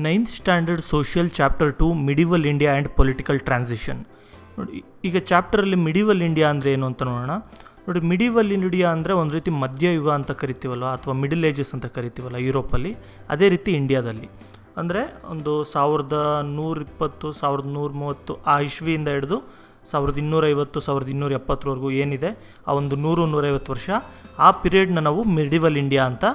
9th standard social chapter 2 medieval India and political transition. ನೋಡಿ, ಈಗ ಚಾಪ್ಟರಲ್ಲಿ medieval India ಅಂದರೆ ಏನು ಅಂತ ನೋಡೋಣ. ನೋಡಿ, ಮಿಡಿವಲ್ ಇಂಡಿಯಾ ಅಂದರೆ ಒಂದು ರೀತಿ ಮಧ್ಯಯುಗ ಅಂತ ಕರಿತೀವಲ್ಲ, ಅಥವಾ ಮಿಡಲ್ ಏಜಸ್ ಅಂತ ಕರಿತೀವಲ್ಲ ಯುರೋಪಲ್ಲಿ, ಅದೇ ರೀತಿ ಇಂಡಿಯಾದಲ್ಲಿ ಅಂದರೆ ಒಂದು 1120 1130 ಆ ಇಸ್ವಿಯಿಂದ ಹಿಡಿದು 1250 1270ವರೆಗೂ ಏನಿದೆ ಆ ಒಂದು 100-150 ವರ್ಷ, ಆ ಪೀರಿಯಡ್ನ ನಾವು ಮಿಡಿವಲ್ ಇಂಡಿಯಾ ಅಂತ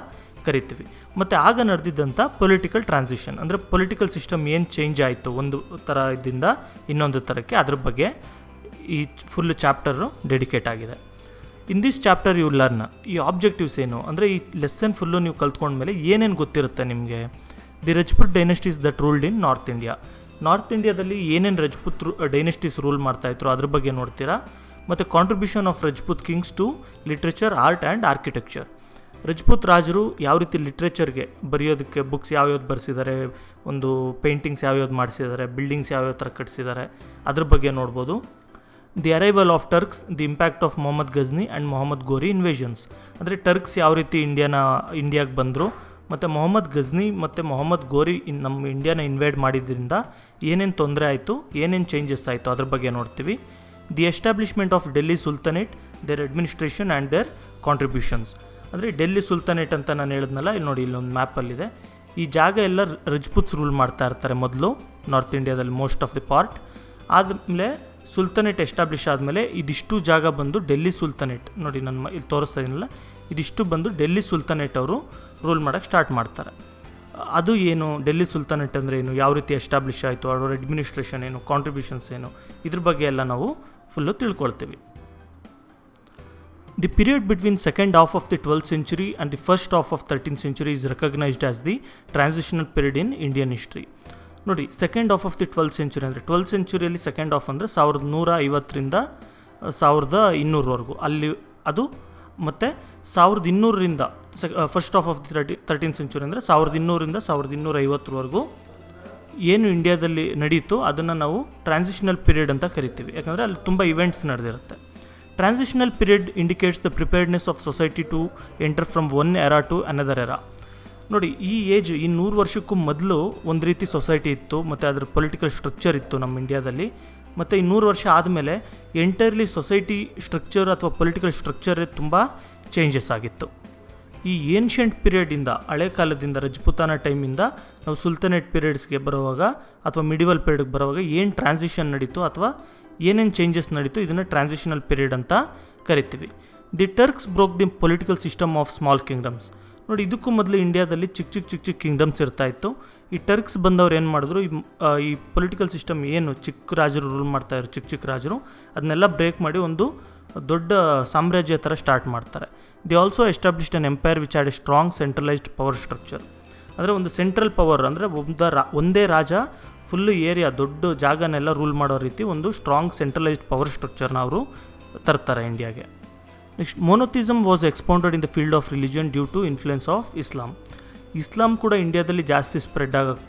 ಕರಿತೀವಿ. ಮತ್ತು ಆಗ ನಡೆದಿದ್ದಂಥ ಪೊಲಿಟಿಕಲ್ ಟ್ರಾನ್ಸಿಷನ್ ಅಂದರೆ ಪೊಲಿಟಿಕಲ್ ಸಿಸ್ಟಮ್ ಏನು ಚೇಂಜ್ ಆಯಿತು ಒಂದು ಥರ ಇದ್ದಿಂದ ಇನ್ನೊಂದು ಥರಕ್ಕೆ, ಅದ್ರ ಬಗ್ಗೆ ಈ ಫುಲ್ ಚಾಪ್ಟರು ಡೆಡಿಕೇಟ್ ಆಗಿದೆ. In this chapter you learn, ಈ ಆಬ್ಜೆಕ್ಟಿವ್ಸ್ ಏನು ಅಂದರೆ ಈ ಲೆಸನ್ ಫುಲ್ಲು ನೀವು ಕಲ್ತ್ಕೊಂಡ್ಮೇಲೆ ಏನೇನು ಗೊತ್ತಿರುತ್ತೆ ನಿಮಗೆ. The Rajput dynasties that ruled in north India. North ಇಂಡಿಯಾದಲ್ಲಿ ಏನೇನು ರಜಪೂತ್ ಡೈನೆಸ್ಟೀಸ್ ರೂಲ್ ಮಾಡ್ತಾಯಿದ್ರು ಅದ್ರ ಬಗ್ಗೆ ನೋಡ್ತೀರಾ. ಮತ್ತು contribution of Rajput kings to literature, art and architecture. Rajput ರಾಜರು ಯಾವ ರೀತಿ ಲಿಟ್ರೇಚರ್ಗೆ ಬರೆಯೋದಕ್ಕೆ ಬುಕ್ಸ್ ಯಾವ್ಯಾವ್ದು ಬರೆಸಿದ್ದಾರೆ, ಒಂದು ಪೇಂಟಿಂಗ್ಸ್ ಯಾವ್ಯಾವ್ದು ಮಾಡಿಸಿದ್ದಾರೆ, ಬಿಲ್ಡಿಂಗ್ಸ್ ಯಾವ್ಯಾವ ಥರ ಕಟ್ಟಿಸಿದ್ದಾರೆ, ಅದ್ರ ಬಗ್ಗೆ ನೋಡ್ಬೋದು. The arrival of Turks, the impact of Mohammad Ghazni and Mohammad Ghori invasions. ಅಂದರೆ ಟರ್ಕ್ಸ್ ಯಾವ ರೀತಿ ಇಂಡಿಯಾಗೆ ಬಂದರು, ಮತ್ತು ಮೊಹಮ್ಮದ್ ಗಜ್ನಿ ಮತ್ತು ಮೊಹಮ್ಮದ್ ಗೋರಿ ನಮ್ಮ ಇಂಡಿಯಾನ ಇನ್ವೈಡ್ ಮಾಡಿದ್ರಿಂದ ಏನೇನು ತೊಂದರೆ ಆಯಿತು, ಏನೇನು ಚೇಂಜಸ್ ಆಯಿತು ಅದ್ರ ಬಗ್ಗೆ ನೋಡ್ತೀವಿ. The establishment of Delhi Sultanate, their administration and their contributions. ಅಂದರೆ ಡೆಲ್ಲಿ ಸುಲ್ತಾನೇಟ್ ಅಂತ ನಾನು ಹೇಳಿದ್ನಲ್ಲ, ಇಲ್ಲಿ ನೋಡಿ, ಇಲ್ಲೊಂದು ಮ್ಯಾಪಲ್ಲಿದೆ. ಈ ಜಾಗ ಎಲ್ಲ ರಜಪೂತ್ಸ್ ರೂಲ್ ಮಾಡ್ತಾ ಇರ್ತಾರೆ ಮೊದಲು ನಾರ್ತ್ ಇಂಡಿಯಾದಲ್ಲಿ, ಮೋಸ್ಟ್ ಆಫ್ ದಿ ಪಾರ್ಟ್. ಆದಮೇಲೆ ಸುಲ್ತಾನೇಟ್ ಎಸ್ಟಾಬ್ಲಿಷ್ ಆದಮೇಲೆ ಇದಿಷ್ಟು ಜಾಗ ಬಂದು ಡೆಲ್ಲಿ ಸುಲ್ತಾನೇಟ್, ನೋಡಿ ನಾನು ಇಲ್ಲಿ ತೋರಿಸ್ತಾ ಇದೀನಲ್ಲ, ಇದಿಷ್ಟು ಬಂದು ಡೆಲ್ಲಿ ಸುಲ್ತಾನೇಟ್ ಅವರು ರೂಲ್ ಮಾಡೋಕ್ಕೆ ಸ್ಟಾರ್ಟ್ ಮಾಡ್ತಾರೆ. ಅದು ಏನು, ಡೆಲ್ಲಿ ಸುಲ್ತಾನೇಟ್ ಅಂದರೆ ಏನು, ಯಾವ ರೀತಿ ಎಸ್ಟಾಬ್ಲಿಷ್ ಆಯಿತು, ಅವರ ಅಡ್ಮಿನಿಸ್ಟ್ರೇಷನ್ ಏನು, ಕಾಂಟ್ರಿಬ್ಯೂಷನ್ಸ್ ಏನು, ಇದ್ರ ಬಗ್ಗೆ ಎಲ್ಲ ನಾವು full ತಿಳ್ಕೊಳ್ತೀವಿ. The period between second half of the 12th century and the first half of 13th century is recognized as the transitional period in Indian history. ನೋಡಿ, second half of the 12th century ಅಂದರೆ 12th centuryಯಲ್ಲಿ second half ಅಂದರೆ 1150ರಿಂದ 1200ವರೆಗೂ ಅಲ್ಲಿ ಅದು, ಮತ್ತು 1200ರಿಂದ first half of the 13th century ಅಂದರೆ 1200ರಿಂದ 1250ವರೆಗೂ ಏನು ಇಂಡಿಯಾದಲ್ಲಿ ನಡೀತು ಅದನ್ನು ನಾವು ಟ್ರಾನ್ಸಿಷನಲ್ ಪೀರಿಯಡ್ ಅಂತ ಕರಿತೀವಿ. ಯಾಕಂದರೆ ಅಲ್ಲಿ ತುಂಬ events ನಡೆದಿರುತ್ತೆ. Transitional period indicates the preparedness of society to enter from one era to another era. ನೋಡಿ, ಈ ಏಜ್, ಈ 100 ವರ್ಷಕ್ಕೂ ಮೊದಲು ಒಂದು ರೀತಿ ಸೊಸೈಟಿ ಇತ್ತು, ಮತ್ತು ಅದರ ಪೊಲಿಟಿಕಲ್ ಸ್ಟ್ರಕ್ಚರ್ ಇತ್ತು ನಮ್ಮ ಇಂಡಿಯಾದಲ್ಲಿ. ಮತ್ತು ಈ 100 ವರ್ಷ ಆದಮೇಲೆ ಎಂಟೈರ್ಲಿ ಸೊಸೈಟಿ ಸ್ಟ್ರಕ್ಚರ್ ಅಥವಾ ಪೊಲಿಟಿಕಲ್ ಸ್ಟ್ರಕ್ಚರೇ ತುಂಬ ಚೇಂಜಸ್ ಆಗಿತ್ತು. ಈ ಏನ್ಷಿಯಂಟ್ ಪೀರಿಯಡಿಂದ, ಹಳೆ ಕಾಲದಿಂದ, ರಜಪೂತಾನ ಟೈಮಿಂದ ನಾವು ಸುಲ್ತಾನೇಟ್ ಪೀರಿಯಡ್ಸ್ಗೆ ಬರುವಾಗ ಅಥವಾ ಮಿಡಿವಲ್ ಪೀರಿಯಡ್ಗೆ ಬರುವಾಗ ಏನು ಟ್ರಾನ್ಸಿಷನ್ ನಡೀತು ಅಥವಾ ಏನೇನು ಚೇಂಜಸ್ ನಡೀತು, ಇದನ್ನು ಟ್ರಾನ್ಸಿಷನಲ್ ಪೀರಿಯಡ್ ಅಂತ ಕರಿತೀವಿ. The Turks broke the political system of small kingdoms. ನೋಡಿ, ಇದಕ್ಕೂ ಮೊದಲು ಇಂಡಿಯಾದಲ್ಲಿ ಚಿಕ್ಕ ಕಿಂಗ್ಡಮ್ಸ್ ಇರ್ತಾಯಿತ್ತು. ಈ ಟರ್ಕ್ಸ್ ಬಂದವ್ರು ಏನು ಮಾಡಿದ್ರು, ಈ ಪೊಲಿಟಿಕಲ್ ಸಿಸ್ಟಮ್ ಏನು ಚಿಕ್ಕ ರಾಜರು ರೂಲ್ ಮಾಡ್ತಾಯಿದ್ರು, ಚಿಕ್ಕ ರಾಜರು, ಅದನ್ನೆಲ್ಲ ಬ್ರೇಕ್ ಮಾಡಿ ಒಂದು ದೊಡ್ಡ ಸಾಮ್ರಾಜ್ಯ ಥರ ಸ್ಟಾರ್ಟ್ ಮಾಡ್ತಾರೆ. The also established an empire which had A strong centralised power structure. ಅಂದರೆ ಒಂದು ಸೆಂಟ್ರಲ್ ಪವರ್ ಅಂದರೆ ಒಂದೇ ರಾಜ ಫುಲ್ಲು ಏರಿಯಾ, ದೊಡ್ಡ ಜಾಗನೆಲ್ಲ ರೂಲ್ ಮಾಡೋ ರೀತಿ ಒಂದು ಸ್ಟ್ರಾಂಗ್ ಸೆಂಟ್ರಲೈಸ್ಡ್ ಪವರ್ ಸ್ಟ್ರಕ್ಚರ್ನ ಅವರು ತರ್ತಾರೆ ಇಂಡಿಯಾಗೆ. Next, monotheism was expounded in the field of religion due to influence of Islam. Islam ಕೂಡ ಇಂಡಿಯಾದಲ್ಲಿ ಜಾಸ್ತಿ ಸ್ಪ್ರೆಡ್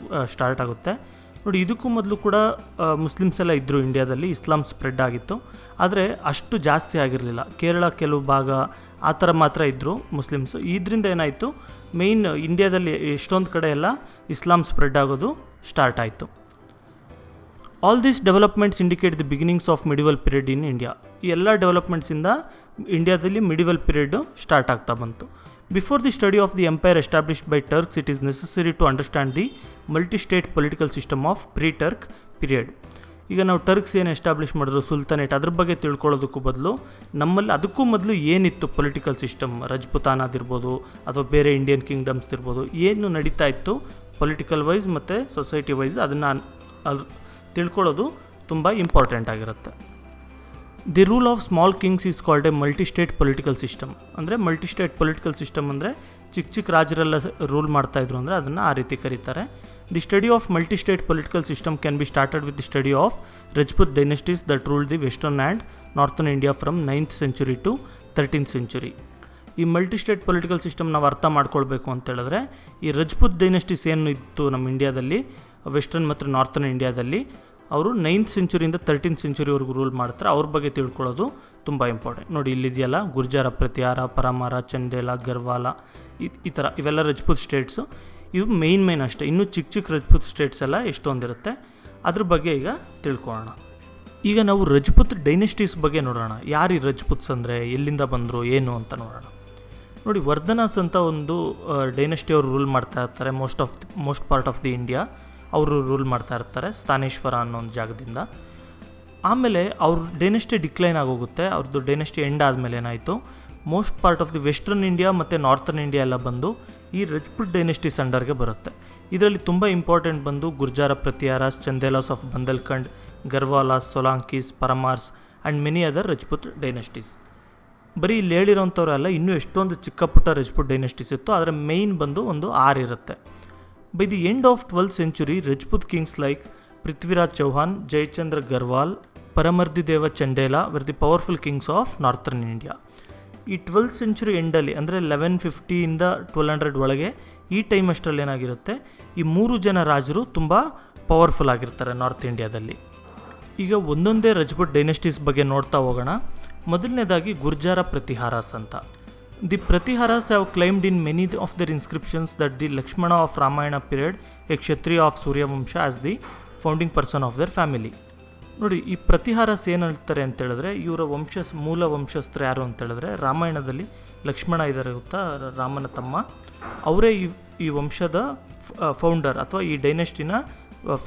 ಸ್ಟಾರ್ಟ್ ಆಗುತ್ತೆ. ನೋಡಿ, ಇದಕ್ಕೂ ಮೊದಲು ಕೂಡ ಮುಸ್ಲಿಮ್ಸ್ ಎಲ್ಲ ಇದ್ದರು ಇಂಡಿಯಾದಲ್ಲಿ, ಇಸ್ಲಾಂ ಸ್ಪ್ರೆಡ್ ಆಗಿತ್ತು, ಆದರೆ ಅಷ್ಟು ಜಾಸ್ತಿ ಆಗಿರಲಿಲ್ಲ. ಕೇರಳ ಕೆಲವು ಭಾಗ ಆ ಥರ ಮಾತ್ರ ಇದ್ದರು ಮುಸ್ಲಿಮ್ಸು. ಇದರಿಂದ ಏನಾಯಿತು, ಮೇಯ್ನ್ ಇಂಡಿಯಾದಲ್ಲಿ ಎಷ್ಟೊಂದು ಕಡೆ ಎಲ್ಲ ಇಸ್ಲಾಂ ಸ್ಪ್ರೆಡ್ ಆಗೋದು ಸ್ಟಾರ್ಟ್ ಆಯಿತು. All these developments indicate the beginnings of medieval period in India. ಈ ಎಲ್ಲ ಡೆವಲಪ್ಮೆಂಟ್ಸಿಂದ ಇಂಡಿಯಾದಲ್ಲಿ ಮಿಡಿವಲ್ ಪೀರಿಯಡು ಸ್ಟಾರ್ಟ್ ಆಗ್ತಾ ಬಂತು. Before the study of the empire established by Turks, it is necessary to understand the multi state political system of pre Turk period. ಈಗ ನಾವು Turks ಏನು establish ಮಾಡಿದ್ರು, ಸುಲ್ತಾನೇಟ್, ಅದ್ರ ಬಗ್ಗೆ ತಿಳ್ಕೊಳ್ಳೋದಕ್ಕೂ ಬದಲು ನಮ್ಮಲ್ಲಿ ಅದಕ್ಕೂ ಮೊದಲು ಏನಿತ್ತು ಪೊಲಿಟಿಕಲ್ ಸಿಸ್ಟಮ್, ರಜಪೂತಾನದಿರ್ಬೋದು ಅಥವಾ ಬೇರೆ ಇಂಡಿಯನ್ ಕಿಂಗ್ಡಮ್ಸ್ ಇರ್ಬೋದು, ಏನು ನಡೀತಾ ಇತ್ತು ಪೊಲಿಟಿಕಲ್ ವೈಸ್ ಮತ್ತು ಸೊಸೈಟಿ ವೈಸ್, ಅದನ್ನು ತಿಳ್ಕೊಳ್ಳೋದು ತುಂಬ ಇಂಪಾರ್ಟೆಂಟ್ ಆಗಿರುತ್ತೆ. The rule of small Kings is called A multi state political system. ಅಂದರೆ ಮಲ್ಟಿ ಸ್ಟೇಟ್ ಪೊಲಿಟಿಕಲ್ ಸಿಸ್ಟಮ್ ಅಂದರೆ ಚಿಕ್ಕ ರಾಜರೆಲ್ಲ ರೂಲ್ ಮಾಡ್ತಾಯಿದ್ರು ಅಂದರೆ ಅದನ್ನು ಆ ರೀತಿ ಕರೀತಾರೆ. The study of multi state political system can be started with the study of Rajput dynasties that ruled the western and northern India from 9th century to 13th century. ಈ multi state political system ನಾವು ಅರ್ಥ ಮಾಡ್ಕೊಳ್ಬೇಕು ಅಂತ ಹೇಳಿದ್ರೆ, ಈ Rajput dynasties ಏನು ಇತ್ತು ನಮ್ಮ ಇಂಡಿಯಾದಲ್ಲಿ, ವೆಸ್ಟರ್ನ್ ಮತ್ತು ನಾರ್ತನ್ ಇಂಡಿಯಾದಲ್ಲಿ, ಅವರು 9th century 13th centuryವರೆಗೂ ರೂಲ್ ಮಾಡ್ತಾರೆ. ಅವ್ರ ಬಗ್ಗೆ ತಿಳ್ಕೊಳ್ಳೋದು ತುಂಬ ಇಂಪಾರ್ಟೆಂಟ್. ನೋಡಿ, ಇಲ್ಲಿದೆಯಲ್ಲ, ಗುರ್ಜಾರ, ಪ್ರತಿಹಾರ, ಪರಮಾರ, ಚಂದೇಲ, ಗರ್ವಾಲ, ಈ ಥರ ಇವೆಲ್ಲ ರಜಪೂತ್ ಸ್ಟೇಟ್ಸು. ಇವು ಮೇನ್ ಅಷ್ಟೇ. ಇನ್ನೂ ಚಿಕ್ಕ ರಜಪೂತ್ ಸ್ಟೇಟ್ಸ್ ಎಲ್ಲ ಎಷ್ಟೊಂದಿರುತ್ತೆ, ಅದ್ರ ಬಗ್ಗೆ ಈಗ ತಿಳ್ಕೊಳ್ಳೋಣ. ಈಗ ನಾವು ರಜಪೂತ್ ಡೈನೆಸ್ಟೀಸ್ ಬಗ್ಗೆ ನೋಡೋಣ. ಯಾರು ಈ ರಜಪೂತ್ಸ್ ಅಂದರೆ, ಎಲ್ಲಿಂದ ಬಂದರು, ಏನು ಅಂತ ನೋಡೋಣ. ನೋಡಿ, ವರ್ಧನಾಸ್ ಅಂತ ಒಂದು ಡೈನೆಸ್ಟಿ ಅವರು ರೂಲ್ ಮಾಡ್ತಾ ಇರ್ತಾರೆ. Most part of the India ಅವರು ರೂಲ್ ಮಾಡ್ತಾ ಇರ್ತಾರೆ, ಸ್ಥಾನೇಶ್ವರ ಅನ್ನೋ ಒಂದು ಜಾಗದಿಂದ. ಆಮೇಲೆ ಅವ್ರ ಡೈನೆಸ್ಟಿ ಡಿಕ್ಲೈನ್ ಆಗೋಗುತ್ತೆ. ಅವ್ರದ್ದು ಡೈನೆಸ್ಟಿ ಎಂಡ್ ಆದಮೇಲೆ ಏನಾಯಿತು, most part of the western India ಮತ್ತು ನಾರ್ತರ್ನ್ ಇಂಡಿಯಾ ಎಲ್ಲ ಬಂದು ಈ ರಜಪೂತ್ ಡೈನೆಸ್ಟೀಸ್ ಅಂಡರ್ಗೆ ಬರುತ್ತೆ. ಇದರಲ್ಲಿ ತುಂಬ ಇಂಪಾರ್ಟೆಂಟ್ ಬಂದು Gurjara Pratiharas, Chandelas of Bundelkhand, Garhwalas, Solankis, Paramars and many other Rajput dynasties. ಬರೀ ಇಲ್ಲಿ ಹೇಳಿರೋಂಥವ್ರಲ್ಲ, ಇನ್ನೂ ಎಷ್ಟೊಂದು ಚಿಕ್ಕ ಪುಟ್ಟ ರಜಪೂತ್ ಡೈನೆಸ್ಟೀಸ್ ಇತ್ತು. ಅದರ ಮೇಯ್ನ್ ಬಂದು ಒಂದು 6 ಇರುತ್ತೆ. By the end of 12th century, Rajput kings like Prithviraj Chauhan, Jayachandra Garhwal, Paramardideva Chandela were the powerful kings of northern India. ಈ 12th century ಎಂಡಲ್ಲಿ ಅಂದರೆ 1150 1200 ಒಳಗೆ, ಈ ಟೈಮ್ ಅಷ್ಟರಲ್ಲಿ ಏನಾಗಿರುತ್ತೆ, ಈ 3 ಜನ ರಾಜರು ತುಂಬ ಪವರ್ಫುಲ್ ಆಗಿರ್ತಾರೆ ನಾರ್ತ್ ಇಂಡಿಯಾದಲ್ಲಿ. ಈಗ ಒಂದೊಂದೇ ರಜಪೂತ್ ಡೈನೆಸ್ಟೀಸ್ ಬಗ್ಗೆ ನೋಡ್ತಾ ಹೋಗೋಣ. ಮೊದಲನೇದಾಗಿ ಗುರ್ಜಾರ ಪ್ರತಿಹಾರಾಸ್ ಅಂತ. The Pratiharas have claimed in many of their inscriptions that the Lakshmana of Ramayana period a Kshatriya of Suryavansha as the founding person of their family. ನೋಡಿ, ಈ ಪ್ರತಿಹಾರಾಸ್ ಏನು ಹೇಳ್ತಾರೆ ಅಂತೇಳಿದ್ರೆ, ಇವರ ಮೂಲ ವಂಶಸ್ಥರು ಯಾರು ಅಂತೇಳಿದ್ರೆ, ರಾಮಾಯಣದಲ್ಲಿ ಲಕ್ಷ್ಮಣ ಇದ್ದಾರೆ ಗೊತ್ತಾ, ರಾಮನ ತಮ್ಮ, ಅವರೇ ಈ ವಂಶದ ಫೌಂಡರ್ ಅಥವಾ ಈ ಡೈನೆಸ್ಟಿನ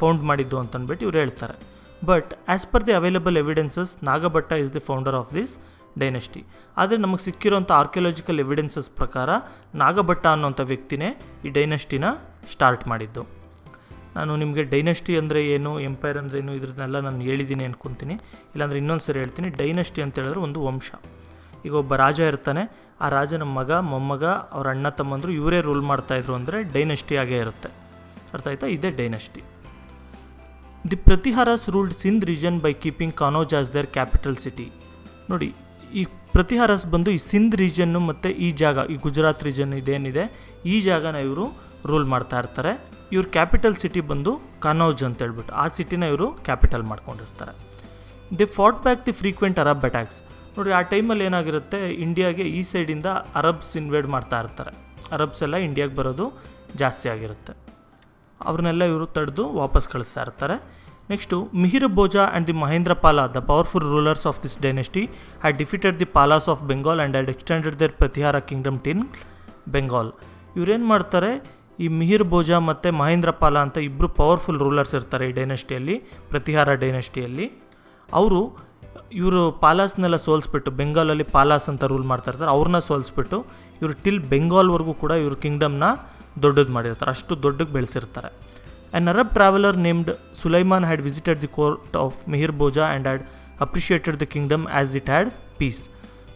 ಫೌಂಡ್ ಮಾಡಿದ್ದು ಅಂತಂದ್ಬಿಟ್ಟು ಇವ್ರು ಹೇಳ್ತಾರೆ. But as per the available evidences, Nagabhatta is the founder of this dynasty. ಆದರೆ ನಮಗೆ ಸಿಕ್ಕಿರೋಂಥ ಆರ್ಕಿಯಾಲಜಿಕಲ್ ಎವಿಡೆನ್ಸಸ್ ಪ್ರಕಾರ ನಾಗಭಟ್ಟ ಅನ್ನೋಂಥ ವ್ಯಕ್ತಿನೇ ಈ ಡೈನೆಸ್ಟಿನ ಸ್ಟಾರ್ಟ್ ಮಾಡಿದ್ದು. ನಾನು ನಿಮಗೆ ಡೈನೆಸ್ಟಿ ಅಂದರೆ ಏನು, ಎಂಪೈರ್ ಅಂದರೆ ಏನು, ಇದ್ರನ್ನೆಲ್ಲ ನಾನು ಹೇಳಿದ್ದೀನಿ ಅನ್ಕೊತೀನಿ. ಇಲ್ಲಾಂದರೆ ಇನ್ನೊಂದು ಸರಿ ಹೇಳ್ತೀನಿ. ಡೈನೆಸ್ಟಿ ಅಂತ ಹೇಳಿದ್ರೆ ಒಂದು ವಂಶ. ಈಗ ಒಬ್ಬ ರಾಜ ಇರ್ತಾನೆ, ಆ ರಾಜನ ಮಗ, ಮೊಮ್ಮಗ, ಅವ್ರ ಅಣ್ಣ ತಮ್ಮಂದರು ಇವರೇ ರೂಲ್ ಮಾಡ್ತಾಯಿದ್ರು ಅಂದರೆ ಡೈನೆಸ್ಟಿ ಆಗೇ ಇರುತ್ತೆ. ಅರ್ಥ ಆಯ್ತಾ? ಇದೇ dynasty. The Pratiharas ruled Sindh region by keeping Kannauj as their capital city. ನೋಡಿ, ಈ ಪ್ರತಿಹಾರಾಸ್ ಬಂದು ಈ ಸಿಂಧ್ ರೀಜನ್ನು ಮತ್ತು ಈ ಜಾಗ, ಈ ಗುಜರಾತ್ ರೀಜನ್ ಇದೇನಿದೆ, ಈ ಜಾಗನ ಇವರು ರೂಲ್ ಮಾಡ್ತಾ ಇರ್ತಾರೆ. ಇವ್ರ ಕ್ಯಾಪಿಟಲ್ ಸಿಟಿ ಬಂದು ಕನೌಜ್ ಅಂತ ಹೇಳ್ಬಿಟ್ಟು ಆ ಸಿಟಿನ ಇವರು ಕ್ಯಾಪಿಟಲ್ ಮಾಡ್ಕೊಂಡಿರ್ತಾರೆ. The fought back the frequent Arab attacks. ನೋಡಿ, ಆ ಟೈಮಲ್ಲಿ ಏನಾಗಿರುತ್ತೆ, ಇಂಡಿಯಾಗೆ ಈ ಸೈಡಿಂದ ಅರಬ್ಸ್ ಇನ್ವೇಡ್ ಮಾಡ್ತಾ ಇರ್ತಾರೆ. ಅರಬ್ಸ್ ಎಲ್ಲ ಇಂಡಿಯಾಗೆ ಬರೋದು ಜಾಸ್ತಿ ಆಗಿರುತ್ತೆ. ಅವ್ರನ್ನೆಲ್ಲ ಇವರು ತಡೆದು ವಾಪಸ್ ಕಳಿಸ್ತಾ ಇರ್ತಾರೆ. Next Mihir Bhoja and the Mahendrapala, the powerful rulers of this dynasty, had defeated the Palas of Bengal and had extended their Pratihara kingdom till Bengal. ಇವರೇನು ಮಾಡ್ತಾರೆ, ಈ ಮಿಹಿರ್ ಭೋಜಾ ಮತ್ತು ಮಹೇಂದ್ರಪಾಲ ಅಂತ ಇಬ್ಬರು ಪವರ್ಫುಲ್ ರೂಲರ್ಸ್ ಇರ್ತಾರೆ ಈ ಡೈನೆಸ್ಟಿಯಲ್ಲಿ, ಪ್ರತಿಹಾರ ಡೈನೆಸ್ಟಿಯಲ್ಲಿ. ಇವರು ಪಾಲಾಸ್ನೆಲ್ಲ ಸೋಲಿಸ್ಬಿಟ್ಟು, ಬೆಂಗಾಲಲ್ಲಿ ಪಾಲಾಸ್ ಅಂತ ರೂಲ್ ಮಾಡ್ತಾ ಇರ್ತಾರೆ, ಅವ್ರನ್ನ ಸೋಲಿಸ್ಬಿಟ್ಟು ಇವರು ಟಿಲ್ ಬೆಂಗಾಲ್ವರೆಗೂ ಕೂಡ ಇವ್ರ ಕಿಂಗ್ಡಮ್ನ ದೊಡ್ಡದು ಮಾಡಿರ್ತಾರೆ, ಅಷ್ಟು ದೊಡ್ಡಕ್ಕೆ ಬೆಳೆಸಿರ್ತಾರೆ. An Arab traveler named Sulaiman had visited the court of Mihir Bhoja and had appreciated the kingdom as it had peace.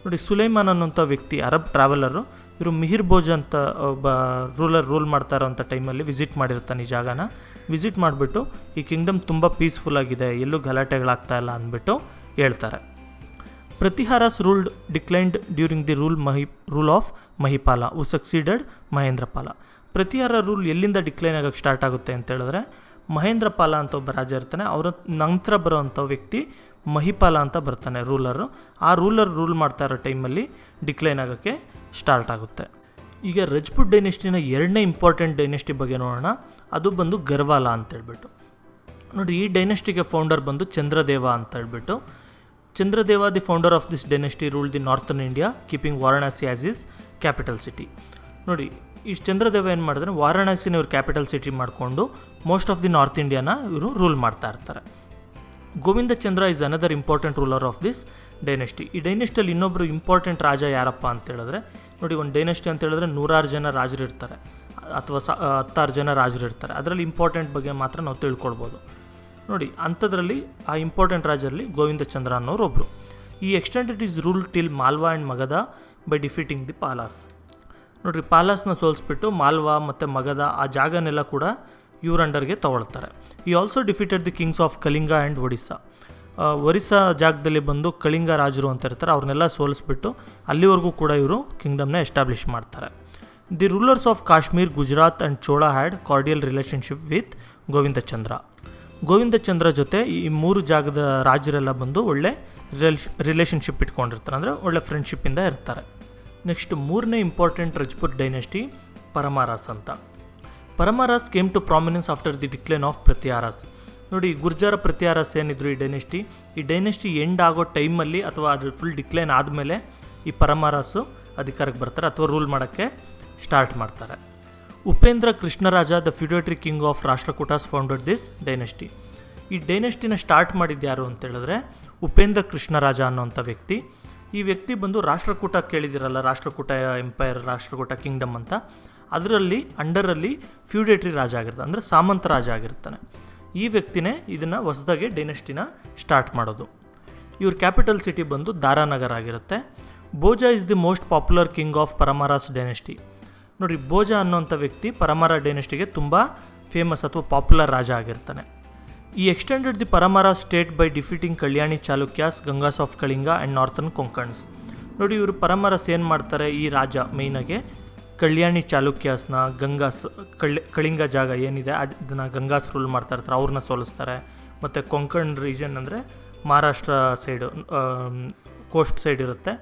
ನೋಡಿ, ಸುಲೈಮಾನ್ ಅನ್ನೋಂಥ ವ್ಯಕ್ತಿ ಅರಬ್ ಟ್ರಾವೆಲರು, ಇವರು ಮಿಹಿರ್ ಭೋಜ ಅಂತ ಒಬ್ಬ ರೂಲ್ ಮಾಡ್ತಾ ಇರೋಂಥ ಟೈಮಲ್ಲಿ ವಿಸಿಟ್ ಮಾಡಿರ್ತಾನೆ ಈ ಜಾಗನ. ವಿಸಿಟ್ ಮಾಡಿಬಿಟ್ಟು ಈ ಕಿಂಗ್ಡಮ್ ತುಂಬ ಪೀಸ್ಫುಲ್ ಆಗಿದೆ, ಎಲ್ಲೂ ಗಲಾಟೆಗಳಾಗ್ತಾ ಇಲ್ಲ ಅಂದ್ಬಿಟ್ಟು ಹೇಳ್ತಾರೆ. Pratiharas ruled declined during the rule of Mahipala who succeeded Mahendrapala. Pratihara rule ಎಲ್ಲಿಂದ ಡಿಕ್ಲೈನ್ ಆಗೋಕ್ಕೆ ಸ್ಟಾರ್ಟ್ ಆಗುತ್ತೆ ಅಂತ ಹೇಳಿದ್ರೆ, ಮಹೇಂದ್ರಪಾಲ ಅಂತ ಒಬ್ಬ ರಾಜ ಇರ್ತಾನೆ, ಅವರ ನಂತರ ಬರೋವಂಥ ವ್ಯಕ್ತಿ ಮಹಿಪಾಲ ಅಂತ ಬರ್ತಾನೆ ರೂಲರು. ಆ ರೂಲ್ ಮಾಡ್ತಾ ಇರೋ ಟೈಮಲ್ಲಿ ಡಿಕ್ಲೈನ್ ಆಗೋಕ್ಕೆ ಸ್ಟಾರ್ಟ್ ಆಗುತ್ತೆ. ಈಗ ರಜಪೂತ್ ಡೈನೆಸ್ಟಿನ ಎರಡನೇ ಇಂಪಾರ್ಟೆಂಟ್ ಡೈನೆಸ್ಟಿ ಬಗ್ಗೆ ನೋಡೋಣ. ಅದು ಬಂದು ಗರ್ವಾಲ ಅಂತ ಹೇಳ್ಬಿಟ್ಟು. ನೋಡಿ, ಈ ಡೈನೆಸ್ಟಿಗೆ ಫೌಂಡರ್ ಬಂದು ಚಂದ್ರದೇವ ಅಂತ ಹೇಳ್ಬಿಟ್ಟು. Chandradeva, the founder of this dynasty, ruled the northern India keeping Varanasi as his capital city. ನೋಡಿ, ಈ ಚಂದ್ರದೇವ ಏನು ಮಾಡಿದ್ರೆ ವಾರಣಾಸಿನ ಇವ್ರು ಕ್ಯಾಪಿಟಲ್ ಸಿಟಿ ಮಾಡಿಕೊಂಡು ಮೋಸ್ಟ್ ಆಫ್ ದಿ ನಾರ್ತ್ ಇಂಡಿಯಾನ ಇವರು ರೂಲ್ ಮಾಡ್ತಾ ಇರ್ತಾರೆ. Govinda Chandra is another important ruler of this dynasty. ಈ ಡೈನೆಸ್ಟಿಯಲ್ಲಿ ಇನ್ನೊಬ್ಬರು ಇಂಪಾರ್ಟೆಂಟ್ ರಾಜ ಯಾರಪ್ಪ ಅಂತ ಹೇಳಿದ್ರೆ, ನೋಡಿ, ಒಂದು ಡೈನೆಸ್ಟಿ ಅಂತ ಹೇಳಿದ್ರೆ 100 ಜನ ರಾಜರು ಇರ್ತಾರೆ ಅಥವಾ 10 ಜನ ರಾಜರು ಇರ್ತಾರೆ. ಅದರಲ್ಲಿ ಇಂಪಾರ್ಟೆಂಟ್ ಬಗ್ಗೆ ಮಾತ್ರ ನಾವು ತಿಳ್ಕೊಳ್ಬೋದು. ನೋಡಿ, ಅಂಥದ್ರಲ್ಲಿ ಆ ಇಂಪಾರ್ಟೆಂಟ್ ರಾಜರಲ್ಲಿ ಗೋವಿಂದ ಚಂದ್ರ ಅನ್ನೋರು ಒಬ್ಬರು. He extended his rule till Malwa and Magadha by defeating the Palas. ನೋಡಿರಿ, ಪಾಲಾಸ್ನ ಸೋಲಿಸ್ಬಿಟ್ಟು ಮಾಲ್ವಾ ಮತ್ತು ಮಗಧ ಆ ಜಾಗನೆಲ್ಲ ಕೂಡ ಇವ್ರ ಅಂಡರ್ಗೆ ತಗೊಳ್ತಾರೆ. ಈ also defeated the Kings of Kalinga and Odisha. Orissa ಜಾಗದಲ್ಲಿ ಬಂದು ಕಳಿಂಗ ರಾಜರು ಅಂತ ಇರ್ತಾರೆ, ಅವ್ರನ್ನೆಲ್ಲ ಸೋಲಿಸ್ಬಿಟ್ಟು ಅಲ್ಲಿವರೆಗೂ ಕೂಡ ಇವರು ಕಿಂಗ್ಡಮ್ನ ಎಸ್ಟಾಬ್ಲಿಷ್ ಮಾಡ್ತಾರೆ. The rulers of Kashmir, Gujarat and Chola had cordial relationship with Govinda Chandra. Govinda Chandra ಜೊತೆ ಈ 3 ಜಾಗದ ರಾಜರೆಲ್ಲ ಬಂದು ಒಳ್ಳೆ ರಿಲೇಷನ್ಶಿಪ್ ಇಟ್ಕೊಂಡಿರ್ತಾರೆ, ಅಂದರೆ ಒಳ್ಳೆ ಫ್ರೆಂಡ್ಶಿಪ್ಪಿಂದ ಇರ್ತಾರೆ. ನೆಕ್ಸ್ಟ್ ಮೂರನೇ ಇಂಪಾರ್ಟೆಂಟ್ ರಜಪೂತ್ ಡೈನೆಸ್ಟಿ ಪರಮಾರಾಸ್ ಅಂತ. Paramaras came to prominence after the decline of Pratiharas. ನೋಡಿ, ಗುರ್ಜಾರ ಪ್ರತಿಹಾರಾಸ್ ಏನಿದ್ರು ಈ ಡೈನೆಸ್ಟಿ ಎಂಡ್ ಆಗೋ ಟೈಮಲ್ಲಿ ಅಥವಾ ಅದ್ರ ಫುಲ್ ಡಿಕ್ಲೈನ್ ಆದಮೇಲೆ ಈ ಪರಮಾರಾಸು ಅಧಿಕಾರಕ್ಕೆ ಬರ್ತಾರೆ ಅಥವಾ ರೂಲ್ ಮಾಡೋಕ್ಕೆ ಸ್ಟಾರ್ಟ್ ಮಾಡ್ತಾರೆ. Upendra Krishnaraja the feudatory king of Rashtrakutas founded this dynasty. ಈ ಡೈನೆಸ್ಟಿನ ಸ್ಟಾರ್ಟ್ ಮಾಡಿದ್ದು ಯಾರು ಅಂತ ಹೇಳಿದ್ರೆ ಉಪೇಂದ್ರ ಕೃಷ್ಣರಾಜ ಅನ್ನೋಂಥ ವ್ಯಕ್ತಿ. ಈ ವ್ಯಕ್ತಿ ಬಂದು ರಾಷ್ಟ್ರಕೂಟ ಕೇಳಿದಿರಲ್ಲ, ರಾಷ್ಟ್ರಕೂಟ ಎಂಪೈರ್, ರಾಷ್ಟ್ರಕೂಟ ಕಿಂಗ್ಡಮ್ ಅಂತ, ಅದರಲ್ಲಿ ಅಂಡರಲ್ಲಿ ಫ್ಯೂಡೇಟರಿ ರಾಜ ಆಗಿರ್ತಾನೆ, ಅಂದರೆ ಸಾಮಂತ ರಾಜ ಆಗಿರ್ತಾನೆ. ಈ ವ್ಯಕ್ತಿನೇ ಇದನ್ನು ಹೊಸದಾಗಿ ಡೈನೆಸ್ಟಿನ ಸ್ಟಾರ್ಟ್ ಮಾಡೋದು. ಇವ್ರ ಕ್ಯಾಪಿಟಲ್ ಸಿಟಿ ಬಂದು ದಾರಾನಗರ್ ಆಗಿರುತ್ತೆ. Bhoja is the most popular king of Paramaras dynasty. ನೋಡಿ, ಬೋಜಾ ಅನ್ನೋಂಥ ವ್ಯಕ್ತಿ ಪರಮಾರ ಡೈನೆಸ್ಟಿಗೆ ತುಂಬ ಫೇಮಸ್ ಅಥವಾ ಪಾಪ್ಯುಲರ್ ರಾಜ ಆಗಿರ್ತಾನೆ. He extended the Paramara state by defeating Kalyani Chalukyas, Gangas of Kalinga and northern Konkans. ನೋಡಿ, ಇವರು ಪರಮಾರಸ್ ಏನು ಮಾಡ್ತಾರೆ, ಈ ರಾಜ ಮೇಯ್ನಾಗೆ ಕಲ್ಯಾಣಿ ಚಾಲುಕ್ಯಾಸ್ನ, ಗಂಗಾಸ್ ಕಳಿಂಗ ಜಾಗ ಏನಿದೆ ಅದನ್ನು ಗಂಗಾಸ್ ರೂಲ್ ಮಾಡ್ತಾ ಇರ್ತಾರೆ, ಅವ್ರನ್ನ ಸೋಲಿಸ್ತಾರೆ. ಮತ್ತು ಕೊಂಕಣ್ ರೀಜನ್ ಅಂದರೆ ಮಹಾರಾಷ್ಟ್ರ ಸೈಡು, ಕೋಸ್ಟ್ ಸೈಡ್ ಇರುತ್ತೆ,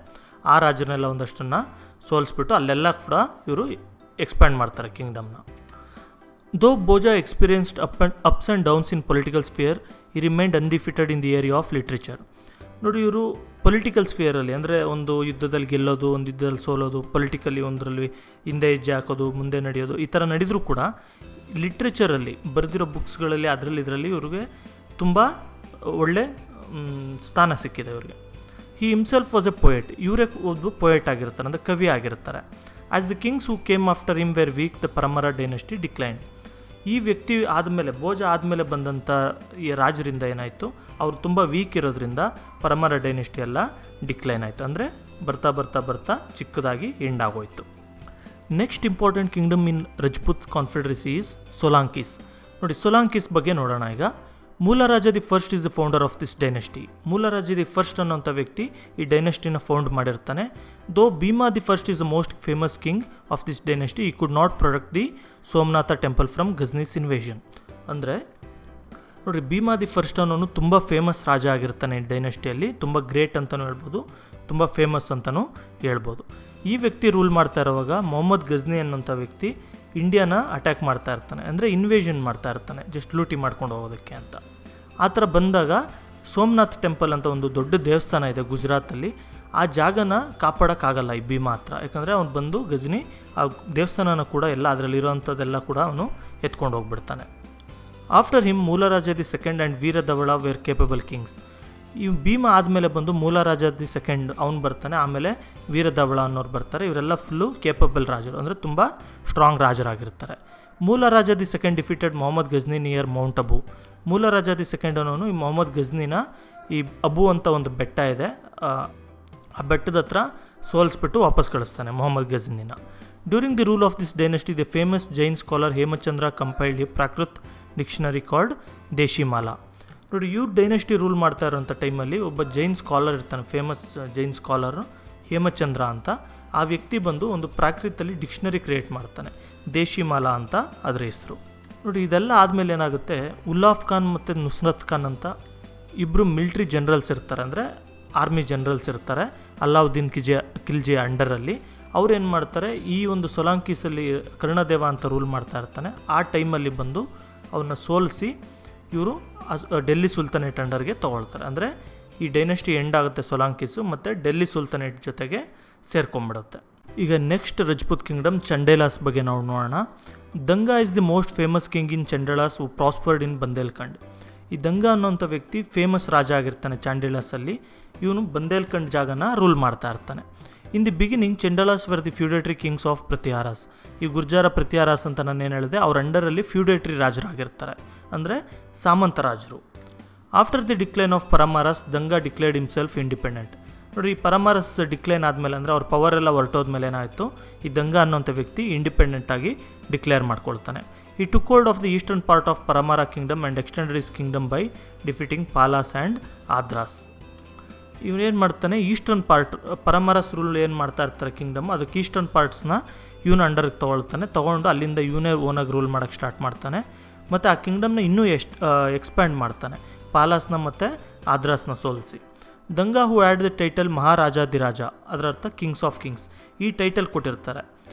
ಆ ರಾಜ್ಯನೆಲ್ಲ ಒಂದಷ್ಟನ್ನು ಸೋಲಿಸ್ಬಿಟ್ಟು ಅಲ್ಲೆಲ್ಲ ಕೂಡ ಇವರು ಎಕ್ಸ್ಪ್ಯಾಂಡ್ ಮಾಡ್ತಾರೆ ಕಿಂಗ್ಡಮ್ನ. Though Bhoja experienced ups and downs in political sphere, he remained undefeated in the area of literature. ನೋಡಿ, ಇವರು ಪೊಲಿಟಿಕಲ್ ಸ್ಫಿಯರಲ್ಲಿ ಅಂದರೆ ಒಂದು ಯುದ್ಧದಲ್ಲಿ ಗೆಲ್ಲೋದು, ಒಂದು ಯುದ್ಧದಲ್ಲಿ ಸೋಲೋದು, ಪೊಲಿಟಿಕಲಿ ಒಂದರಲ್ಲಿ ಹಿಂದೆ ಹೆಜ್ಜೆ ಹಾಕೋದು, ಮುಂದೆ ನಡೆಯೋದು, ಈ ಥರ ನಡೆದರೂ ಕೂಡ ಲಿಟ್ರೇಚರಲ್ಲಿ ಬರೆದಿರೋ ಬುಕ್ಸ್ಗಳಲ್ಲಿ ಇದರಲ್ಲಿ ಇವ್ರಿಗೆ ತುಂಬ ಒಳ್ಳೆ ಸ್ಥಾನ ಸಿಕ್ಕಿದೆ ಇವ್ರಿಗೆ. He himself was a poet. ಇವರೇ ಒಬ್ಬ ಪೊಯೆಟ್ ಆಗಿರ್ತಾರೆ, ಅಂದರೆ ಕವಿ ಆಗಿರ್ತಾರೆ. As the kings who came after him were weak, the Paramara dynasty decline. ಈ ವ್ಯಕ್ತಿ ಆದಮೇಲೆ, ಬೋಜಾ ಆದಮೇಲೆ ಬಂದಂಥ ಈ ರಾಜರಿಂದ ಏನಾಯಿತು, ಅವರು ತುಂಬ ವೀಕ್ ಇರೋದ್ರಿಂದ ಪರಮಾರ ಡೈನೆಸ್ಟಿ ಎಲ್ಲ ಡಿಕ್ಲೈನ್ ಆಯಿತು, ಅಂದರೆ ಬರ್ತಾ ಬರ್ತಾ ಬರ್ತಾ ಚಿಕ್ಕದಾಗಿ ಎಂಡ್ ಆಗೋಯ್ತು. Next important kingdom in Rajput confederacy is Solankis. ನೋಡಿ, ಸೋಲಾಂಕೀಸ್ ಬಗ್ಗೆ ನೋಡೋಣ ಈಗ. Mularaja the first is the founder of this dynasty. Mularaja the first ಅನ್ನೋಂಥ ವ್ಯಕ್ತಿ ಈ ಡೈನೆಸ್ಟಿನ ಫೌಂಡ್ ಮಾಡಿರ್ತಾನೆ. Though Bhima the first is the most famous king of this dynasty, he could not protect the Somnath temple from Ghazni's invasion. ಅಂದರೆ ನೋಡಿರಿ, ಭೀಮಾ ದಿ ಫಸ್ಟ್ ಅನ್ನೋನು ತುಂಬ famous ರಾಜ ಆಗಿರ್ತಾನೆ ಈ ಡೈನೆಸ್ಟಿಯಲ್ಲಿ, ತುಂಬ ಗ್ರೇಟ್ ಅಂತಲೂ ಹೇಳ್ಬೋದು, ತುಂಬ ಫೇಮಸ್ ಅಂತಲೂ ಹೇಳ್ಬೋದು. ಈ ವ್ಯಕ್ತಿ ರೂಲ್ ಮಾಡ್ತಾ ಇರುವಾಗ ಮೊಹಮ್ಮದ್ ಗಜ್ನಿ ಅನ್ನೋಂಥ ವ್ಯಕ್ತಿ ಇಂಡಿಯಾನ ಅಟ್ಯಾಕ್ ಮಾಡ್ತಾ ಇರ್ತಾನೆ, ಅಂದರೆ ಇನ್ವೇಷನ್ ಮಾಡ್ತಾ ಇರ್ತಾನೆ, ಜಸ್ಟ್ ಲೂಟಿ ಮಾಡ್ಕೊಂಡು ಹೋಗೋದಕ್ಕೆ ಅಂತ. ಆ ಥರ ಬಂದಾಗ ಸೋಮನಾಥ್ ಟೆಂಪಲ್ ಅಂತ ಒಂದು ದೊಡ್ಡ ದೇವಸ್ಥಾನ ಇದೆ ಗುಜರಾತಲ್ಲಿ, ಆ ಜಾಗನ ಕಾಪಾಡೋಕ್ಕಾಗಲ್ಲ ಈ ಭೀಮಾ ಹತ್ರ, ಯಾಕಂದರೆ ಅವ್ನು ಬಂದು ಗಜ್ನಿ ಆ ದೇವಸ್ಥಾನನ ಕೂಡ ಎಲ್ಲ ಅದರಲ್ಲಿರೋವಂಥದ್ದೆಲ್ಲ ಕೂಡ ಅವನು ಎತ್ಕೊಂಡು ಹೋಗ್ಬಿಡ್ತಾನೆ. After him Mularaja the second and Viradhavala were capable kings. ಈ ಭೀಮಾ ಆದಮೇಲೆ ಬಂದು ಮೂಲರಾಜ ದಿ ಸೆಕೆಂಡ್ ಅವನು ಬರ್ತಾನೆ, ಆಮೇಲೆ ವೀರಧವಳ ಅನ್ನೋರು ಬರ್ತಾರೆ. ಇವರೆಲ್ಲ ಫುಲ್ಲು ಕೇಪಬಲ್ ರಾಜರು, ಅಂದರೆ ತುಂಬ ಸ್ಟ್ರಾಂಗ್ ರಾಜರಾಗಿರ್ತಾರೆ. Mularaja the second defeated Mohammad Ghazni near mount Abu. Mularaja the second ಅನ್ನೋನು ಈ ಮೊಹಮ್ಮದ್ ಗಜ್ನಿನ ಈ ಅಬು ಅಂತ ಒಂದು ಬೆಟ್ಟ ಇದೆ, ಆ ಬೆಟ್ಟದ ಹತ್ರ ಸೋಲಿಸ್ಬಿಟ್ಟು ವಾಪಸ್ ಕಳಿಸ್ತಾನೆ ಮೊಹಮ್ಮದ್ ಗಜ್ನಿನ. During the rule of this dynasty the famous Jain scholar Hemachandra compiled a Prakrit dictionary called Deshimala. ನೋಡಿ, ಇವ್ರು ಡೈನೆಸ್ಟಿ ರೂಲ್ ಮಾಡ್ತಾ ಇರೋಂಥ ಟೈಮಲ್ಲಿ ಒಬ್ಬ ಜೈನ್ ಸ್ಕಾಲರ್ ಇರ್ತಾನೆ, ಫೇಮಸ್ ಜೈನ್ ಸ್ಕಾಲರ್ ಹೇಮಚಂದ್ರ ಅಂತ. ಆ ವ್ಯಕ್ತಿ ಬಂದು ಒಂದು ಪ್ರಾಕೃತಲ್ಲಿ ಡಿಕ್ಷನರಿ ಕ್ರಿಯೇಟ್ ಮಾಡ್ತಾನೆ, ದೇಶಿಮಾಲಾ ಅಂತ ಅದರ ಹೆಸರು. ನೋಡಿ, ಇದೆಲ್ಲ ಆದಮೇಲೆ ಏನಾಗುತ್ತೆ, ಉಲ್ಲಾಫ್ ಖಾನ್ ಮತ್ತು ನುಸ್ರತ್ ಖಾನ್ ಅಂತ ಇಬ್ಬರು ಮಿಲ್ಟ್ರಿ ಜನರಲ್ಸ್ ಇರ್ತಾರೆ, ಅಂದರೆ ಆರ್ಮಿ ಜನರಲ್ಸ್ ಇರ್ತಾರೆ ಅಲ್ಲಾವುದ್ದೀನ್ ಖಿಲ್ಜಿ ಅಂಡರಲ್ಲಿ. ಅವ್ರು ಏನು ಮಾಡ್ತಾರೆ, ಈ ಒಂದು ಸೋಲಾಂಕೀಸಲ್ಲಿ ಕರ್ಣದೇವ ಅಂತ ರೂಲ್ ಮಾಡ್ತಾ ಇರ್ತಾನೆ, ಆ ಟೈಮಲ್ಲಿ ಬಂದು ಅವನ್ನ ಸೋಲಿಸಿ ಇವರು ಡೆಲ್ಲಿ ಸುಲ್ತಾನೇಟ್ ಅಂಡರ್ಗೆ ತೊಗೊಳ್ತಾರೆ. ಅಂದರೆ ಈ ಡೈನೆಸ್ಟಿ ಎಂಡ್ ಆಗುತ್ತೆ ಸೋಲಾಂಕೀಸು, ಮತ್ತು ಡೆಲ್ಲಿ ಸುಲ್ತಾನೇಟ್ ಜೊತೆಗೆ ಸೇರ್ಕೊಂಡ್ಬಿಡುತ್ತೆ. ಈಗ ನೆಕ್ಸ್ಟ್ ರಜಪೂತ್ ಕಿಂಗ್ಡಮ್ ಚಂಡೇಲಾಸ್ ಬಗ್ಗೆ ನಾವು ನೋಡೋಣ. Dhanga is the most famous king in Chandelas who prospered in Bundelkhand. ಈ ದಂಗಾ ಅನ್ನೋಂಥ ವ್ಯಕ್ತಿ ಫೇಮಸ್ ರಾಜ ಆಗಿರ್ತಾನೆ ಚಾಂಡೇಲಾಸಲ್ಲಿ. ಇವನು ಬಂದೇಲ್ಖಂಡ್ ಜಾಗನ ರೂಲ್ ಮಾಡ್ತಾ ಇರ್ತಾನೆ. In the beginning Chandelas were the feudatory kings of Pratiharas. ಈ ಗುರ್ಜಾರ ಪ್ರತಿಹಾರಾಸ್ ಅಂತ ನಾನು ಏನು ಹೇಳಿದೆ, ಅವ್ರ ಅಂಡರಲ್ಲಿ ಫ್ಯೂಡೇಟರಿ ರಾಜರಾಗಿರ್ತಾರೆ, ಅಂದರೆ ಸಾಮಂತ ರಾಜರು. After the decline of Paramaras Dhanga declared himself independent. ನೋಡಿ, ಈ ಪರಮಾರಸ್ ಡಿಕ್ಲೈನ್ ಆದಮೇಲೆ, ಅಂದರೆ ಅವ್ರ ಪವರ್ ಎಲ್ಲ ಹೊರಟೋದ್ಮೇಲೆ ಏನಾಯಿತು, ಈ ದಂಗಾ ಅನ್ನೋಂಥ ವ್ಯಕ್ತಿ ಇಂಡಿಪೆಂಡೆಂಟಾಗಿ ಡಿಕ್ಲೇರ್ ಮಾಡ್ಕೊಳ್ತಾನೆ. He took hold of the eastern part of Paramara kingdom and extended his kingdom by defeating Palas and Adras. ಇವನೇನು ಮಾಡ್ತಾನೆ, ಈಸ್ಟರ್ನ್ ಪಾರ್ಟ್ ಪರಮಾರಸ್ ರೂಲ್ ಏನು ಮಾಡ್ತಾ ಇರ್ತಾರೆ ಕಿಂಗ್ಡಮ್, ಅದಕ್ಕೆ ಈಸ್ಟರ್ನ್ ಪಾರ್ಟ್ಸ್ನ ಇವನ ಅಂಡರ್ಗೆ ತೊಗೊಂಡು ಅಲ್ಲಿಂದ ಇವನೇ ಓನಾಗಿ ರೂಲ್ ಮಾಡೋಕ್ಕೆ ಸ್ಟಾರ್ಟ್ ಮಾಡ್ತಾನೆ. ಮತ್ತು ಆ ಕಿಂಗ್ಡಮ್ನ ಇನ್ನೂ ಎಕ್ಸ್ಪ್ಯಾಂಡ್ ಮಾಡ್ತಾನೆ, ಪಾಲಾಸ್ನ ಮತ್ತು ಆದ್ರಾಸ್ನ ಸೋಲಿಸಿ. Dhanga who add the title Maharajadhiraja, ಅದರ ಅರ್ಥ ಕಿಂಗ್ಸ್ ಆಫ್ ಕಿಂಗ್ಸ್, ಈ ಟೈಟಲ್ ಕೊಟ್ಟಿರ್ತಾರೆ.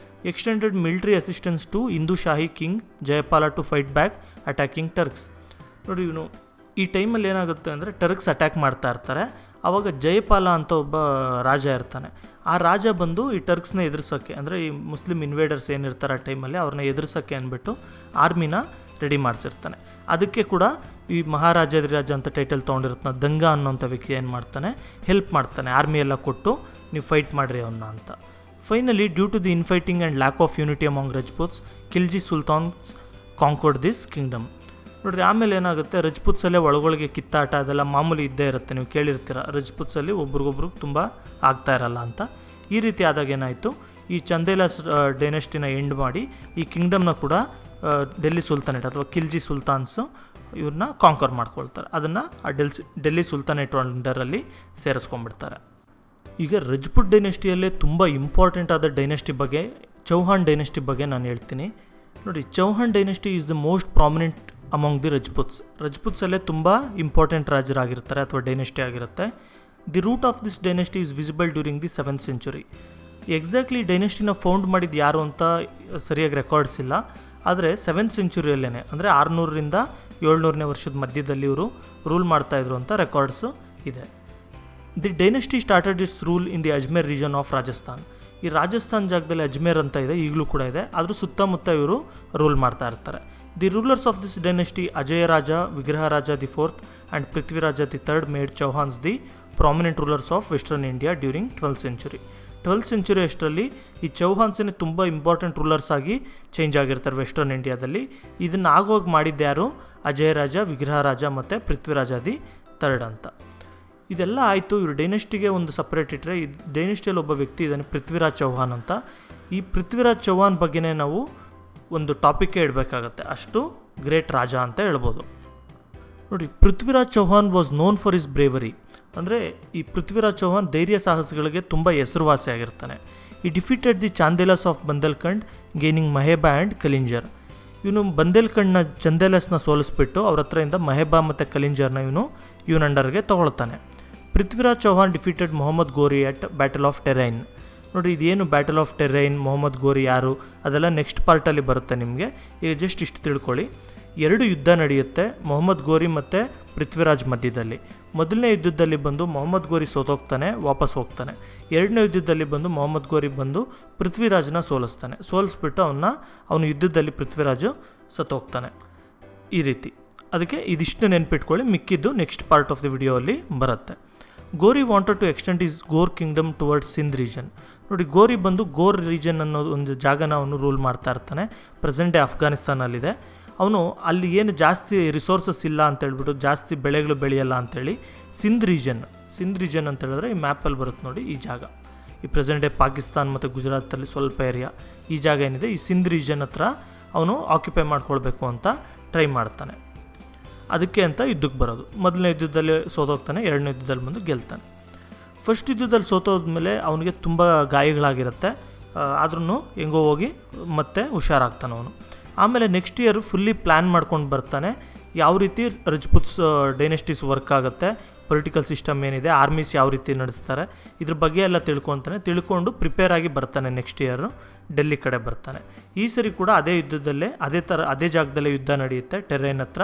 Extended military assistance to Hindu Shahi king Jayapala to fight back attacking Turks. ನೋಡಿ ಇವನು ಈ ಟೈಮಲ್ಲಿ ಏನಾಗುತ್ತೆ ಅಂದರೆ ಟರ್ಕ್ಸ್ ಅಟ್ಯಾಕ್ ಮಾಡ್ತಾ ಇರ್ತಾರೆ. ಆವಾಗ ಜಯಪಾಲ ಅಂತ ಒಬ್ಬ ರಾಜ ಇರ್ತಾನೆ. ಆ ರಾಜ ಬಂದು ಈ ಟರ್ಕ್ಸ್ನ ಎದುರಿಸೋಕ್ಕೆ, ಅಂದರೆ ಈ ಮುಸ್ಲಿಂ ಇನ್ವೇಡರ್ಸ್ ಏನಿರ್ತಾರೆ ಆ ಟೈಮಲ್ಲಿ ಅವ್ರನ್ನ ಎದುರಿಸೋಕ್ಕೆ ಅಂದ್ಬಿಟ್ಟು ಆರ್ಮಿನ ರೆಡಿ ಮಾಡಿಸಿರ್ತಾನೆ. ಅದಕ್ಕೆ ಕೂಡ ಈ ಮಹಾರಾಜಾಧಿರಾಜ ಅಂತ ಟೈಟಲ್ ತೊಗೊಂಡಿರ್ತಾನೆ ದಂಗ ಅನ್ನೋಂಥ ವ್ಯಕ್ತಿ ಏನು ಮಾಡ್ತಾನೆ, ಹೆಲ್ಪ್ ಮಾಡ್ತಾನೆ, ಆರ್ಮಿ ಎಲ್ಲ ಕೊಟ್ಟು ನೀವು ಫೈಟ್ ಮಾಡಿರಿ ಅವನ್ನ ಅಂತ. Finally due to the infighting and lack of unity among Rajputs Khilji sultans conquered this kingdom. ನೋಡಿರಿ ಆಮೇಲೆ ಏನಾಗುತ್ತೆ, ರಜಪೂತ್ಸಲ್ಲೇ ಒಳಗೊಳಗೆ ಕಿತ್ತಾಟ ಅದೆಲ್ಲ ಮಾಮೂಲಿ ಇದ್ದೇ ಇರುತ್ತೆ. ನೀವು ಕೇಳಿರ್ತೀರ ರಜಪೂತ್ಸಲ್ಲಿ ಒಬ್ರಿಗೊಬ್ರು ತುಂಬ ಆಗ್ತಾ ಇರಲ್ಲ ಅಂತ. ಈ ರೀತಿ ಆದಾಗ ಏನಾಯಿತು, ಈ ಚಂದೇಲಾಸ್ ಡೈನೆಸ್ಟಿನ ಎಂಡ್ ಮಾಡಿ ಈ ಕಿಂಗ್ಡಮ್ನ ಕೂಡ ಡೆಲ್ಲಿ ಸುಲ್ತಾನೇಟ್ ಅಥವಾ ಖಿಲ್ಜಿ ಸುಲ್ತಾನ್ಸು ಇವ್ರನ್ನ ಕಾಂಕರ್ ಮಾಡ್ಕೊಳ್ತಾರೆ. ಅದನ್ನು ಆ ಡೆಲ್ಲಿ ಸುಲ್ತಾನೇಟ್ ಅಂಡರಲ್ಲಿ ಸೇರಿಸ್ಕೊಂಡ್ಬಿಡ್ತಾರೆ. ಈಗ ರಜಪೂತ್ ಡೈನೆಸ್ಟಿಯಲ್ಲೇ ತುಂಬ ಇಂಪಾರ್ಟೆಂಟ್ ಆದ ಡೈನೆಸ್ಟಿ ಬಗ್ಗೆ, ಚೌಹಾಣ್ ಡೈನೆಸ್ಟಿ ಬಗ್ಗೆ ನಾನು ಹೇಳ್ತೀನಿ. ನೋಡಿ, Chauhan dynasty is the most prominent among the Rajputs. ರಜಪೂತ್ಸಲ್ಲೇ ತುಂಬ ಇಂಪಾರ್ಟೆಂಟ್ ರಾಜರಾಗಿರ್ತಾರೆ ಅಥವಾ ಡೈನೆಸ್ಟಿ ಆಗಿರುತ್ತೆ. The root of this dynasty is visible during the 7th century. Exactly ಡೈನೆಸ್ಟಿನ ಫೌಂಡ್ ಮಾಡಿದ್ದು ಯಾರು ಅಂತ ಸರಿಯಾಗಿ ರೆಕಾರ್ಡ್ಸ್ ಇಲ್ಲ. ಆದರೆ 7th centuryಯಲ್ಲೇ, ಅಂದರೆ 600ರಿಂದ 700ನೇ ವರ್ಷದ ಮಧ್ಯದಲ್ಲಿ ಇವರು ರೂಲ್ ಮಾಡ್ತಾಯಿದ್ರು ಅಂತ ರೆಕಾರ್ಡ್ಸು ಇದೆ. The dynasty started it's rule in the Ajmer region of Rajasthan. ಈ ರಾಜಸ್ಥಾನ್ ಜಾಗದಲ್ಲಿ ಅಜ್ಮೇರ್ ಅಂತ ಇದೆ, ಈಗಲೂ ಕೂಡ ಇದೆ. ಅದ್ರ ಸುತ್ತಮುತ್ತ ಇವರು ರೂಲ್ ಮಾಡ್ತಾ ಇರ್ತಾರೆ. The rulers of this dynasty Ajaya Raja, Vigraha Raja the 4th and Prithviraja the 3rd made Chauhans the prominent rulers of western India during 12th century. 12th century ಅಷ್ಟರಲ್ಲಿ ಈ ಚೌಹಾನ್ಸೇ ತುಂಬ ಇಂಪಾರ್ಟೆಂಟ್ ರೂಲರ್ಸ್ ಆಗಿ ಚೇಂಜ್ ಆಗಿರ್ತಾರೆ ವೆಸ್ಟರ್ನ್ ಇಂಡಿಯಾದಲ್ಲಿ. ಇದನ್ನು ಆಗೋಗಿ ಮಾಡಿದ್ದ್ಯಾರು, ಅಜಯ ರಾಜ, ವಿಗ್ರಹ ರಾಜ ಮತ್ತು ಪೃಥ್ವಿರಾಜ ದಿ 3rd ಅಂತ. ಇದೆಲ್ಲ ಆಯಿತು. ಇವರು ಡೈನೆಸ್ಟಿಗೆ ಒಂದು ಸಪ್ರೇಟ್ ಇಟ್ಟರೆ, ಈ ಡೈನೆಸ್ಟಿಯಲ್ಲಿ ಒಬ್ಬ ವ್ಯಕ್ತಿ ಇದ್ದಾನೆ ಪೃಥ್ವಿರಾಜ್ ಚೌಹಾನ್ ಅಂತ. ಈ ಪೃಥ್ವಿರಾಜ್ ಚೌಹಾನ್ ಬಗ್ಗೆನೇ ನಾವು ಒಂದು ಟಾಪಿಕ್ಕೇ ಇಡಬೇಕಾಗತ್ತೆ, ಅಷ್ಟು ಗ್ರೇಟ್ ರಾಜ ಅಂತ ಹೇಳ್ಬೋದು. ನೋಡಿ, Prithviraj Chauhan was known for his bravery. ಅಂದರೆ ಈ ಪೃಥ್ವಿರಾಜ್ ಚೌಹಾನ್ ಧೈರ್ಯ ಸಾಹಸಗಳಿಗೆ ತುಂಬ ಹೆಸರುವಾಸಿಯಾಗಿರ್ತಾನೆ. He defeated the Chandelas of Bundelkhand gaining Mahoba and Kalinjar. ಇವನು ಬಂದೇಲ್ಖಂಡ್ನ ಚಂದೇಲಸ್ನ ಸೋಲಿಸ್ಬಿಟ್ಟು ಅವ್ರ ಹತ್ರದಿಂದ ಮಹೇಬಾ ಮತ್ತು ಕಲಿಂಜರ್ನ ಇವನ ಅಂಡರ್ಗೆ ತೊಗೊಳ್ತಾನೆ. Prithviraj Chauhan defeated Mohammad Ghori at battle of terrain. ನೋಡಿ, ಇದೇನು ಬ್ಯಾಟಲ್ ಆಫ್ ಟೆರೈನ್, ಮೊಹಮ್ಮದ್ ಗೋರಿ ಯಾರು, ಅದೆಲ್ಲ ನೆಕ್ಸ್ಟ್ ಪಾರ್ಟಲ್ಲಿ ಬರುತ್ತೆ ನಿಮಗೆ. ಈಗ ಜಸ್ಟ್ ಇಷ್ಟು ತಿಳ್ಕೊಳ್ಳಿ. 2 ಯುದ್ಧ ನಡೆಯುತ್ತೆ ಮೊಹಮ್ಮದ್ ಗೋರಿ ಮತ್ತು ಪೃಥ್ವಿರಾಜ್ ಮಧ್ಯದಲ್ಲಿ. ಮೊದಲನೇ ಯುದ್ಧದಲ್ಲಿ ಬಂದು ಮೊಹಮ್ಮದ್ ಗೋರಿ ಸೋತೋಗ್ತಾನೆ, ವಾಪಸ್ ಹೋಗ್ತಾನೆ. 2ನೇ ಯುದ್ಧದಲ್ಲಿ ಬಂದು ಮೊಹಮ್ಮದ್ ಗೋರಿ ಬಂದು ಪೃಥ್ವಿರಾಜ್ನ ಸೋಲಿಸ್ಬಿಟ್ಟು ಅವನು ಯುದ್ಧದಲ್ಲಿ ಪೃಥ್ವಿರಾಜು ಸತ್ತೋಗ್ತಾನೆ. ಈ ರೀತಿ. ಅದಕ್ಕೆ ಇದಿಷ್ಟು ನೆನ್ಪಿಟ್ಕೊಳ್ಳಿ, ಮಿಕ್ಕಿದ್ದು ನೆಕ್ಸ್ಟ್ ಪಾರ್ಟ್ ಆಫ್ ದಿ ವಿಡಿಯೋಲ್ಲಿ ಬರುತ್ತೆ. Ghori wanted to extend his Ghor kingdom towards Sindh region. ನೋಡಿ, ಗೋರಿ ಬಂದು ಗೋರ್ ರೀಜನ್ ಅನ್ನೋ ಒಂದು ಜಾಗನ ಅವನು ರೂಲ್ ಮಾಡ್ತಾ ಇರ್ತಾನೆ. ಪ್ರೆಸೆಂಟ್ ಡೇ ಅಫ್ಘಾನಿಸ್ತಾನಲ್ಲಿದೆ. ಅವನು ಅಲ್ಲಿ ಏನು ಜಾಸ್ತಿ ರಿಸೋರ್ಸಸ್ ಇಲ್ಲ ಅಂತೇಳ್ಬಿಟ್ಟು, ಜಾಸ್ತಿ ಬೆಳೆಗಳು ಬೆಳೆಯಲ್ಲ ಅಂಥೇಳಿ ಸಿಂಧ್ ರೀಜನ್ ಅಂತ ಹೇಳಿದ್ರೆ ಈ ಮ್ಯಾಪಲ್ಲಿ ಬರುತ್ತೆ ನೋಡಿ, ಈ ಜಾಗ. ಈ ಪ್ರೆಸೆಂಟ್ ಡೇ ಪಾಕಿಸ್ತಾನ್ ಮತ್ತು ಗುಜರಾತಲ್ಲಿ ಸ್ವಲ್ಪ ಏರಿಯಾ, ಈ ಜಾಗ ಏನಿದೆ ಈ ಸಿಂಧ್ ರೀಜನ್ ಹತ್ರ ಅವನು ಆಕ್ಯುಪೈ ಮಾಡ್ಕೊಳ್ಬೇಕು ಅಂತ ಟ್ರೈ ಮಾಡ್ತಾನೆ. ಅದಕ್ಕೆ ಅಂತ ಯುದ್ಧಕ್ಕೆ ಬರೋದು. ಮೊದಲನೇ ಯುದ್ಧದಲ್ಲಿ ಸೋತೋಗ್ತಾನೆ, 2ನೇ ಯುದ್ಧದಲ್ಲಿ ಬಂದು ಗೆಲ್ತಾನೆ. ಫಸ್ಟ್ ಯುದ್ಧದಲ್ಲಿ ಸೋತೋದ್ಮೇಲೆ ಅವನಿಗೆ ತುಂಬ ಗಾಯಗಳಾಗಿರುತ್ತೆ. ಆದ್ರೂ ಹೆಂಗೋ ಹೋಗಿ ಮತ್ತೆ ಹುಷಾರಾಗ್ತಾನೆ ಅವನು. ಆಮೇಲೆ ನೆಕ್ಸ್ಟ್ ಇಯರ್ ಫುಲ್ಲಿ ಪ್ಲ್ಯಾನ್ ಮಾಡ್ಕೊಂಡು ಬರ್ತಾನೆ, ಯಾವ ರೀತಿ ರಜಪೂತ್ಸ್ ಡೈನೆಸ್ಟೀಸ್ ವರ್ಕ್ ಆಗುತ್ತೆ, ಪೊಲಿಟಿಕಲ್ ಸಿಸ್ಟಮ್ ಏನಿದೆ, ಆರ್ಮೀಸ್ ಯಾವ ರೀತಿ ನಡೆಸ್ತಾರೆ, ಇದ್ರ ಬಗ್ಗೆ ಎಲ್ಲ ತಿಳ್ಕೊಂಡು ಪ್ರಿಪೇರ್ ಆಗಿ ಬರ್ತಾನೆ. ನೆಕ್ಸ್ಟ್ ಇಯರು ಡೆಲ್ಲಿ ಕಡೆ ಬರ್ತಾನೆ. ಈ ಸರಿ ಕೂಡ ಅದೇ ಯುದ್ಧದಲ್ಲೇ ಅದೇ ಜಾಗದಲ್ಲೇ ಯುದ್ಧ ನಡೆಯುತ್ತೆ ಟೆರೈನ್ ಹತ್ರ.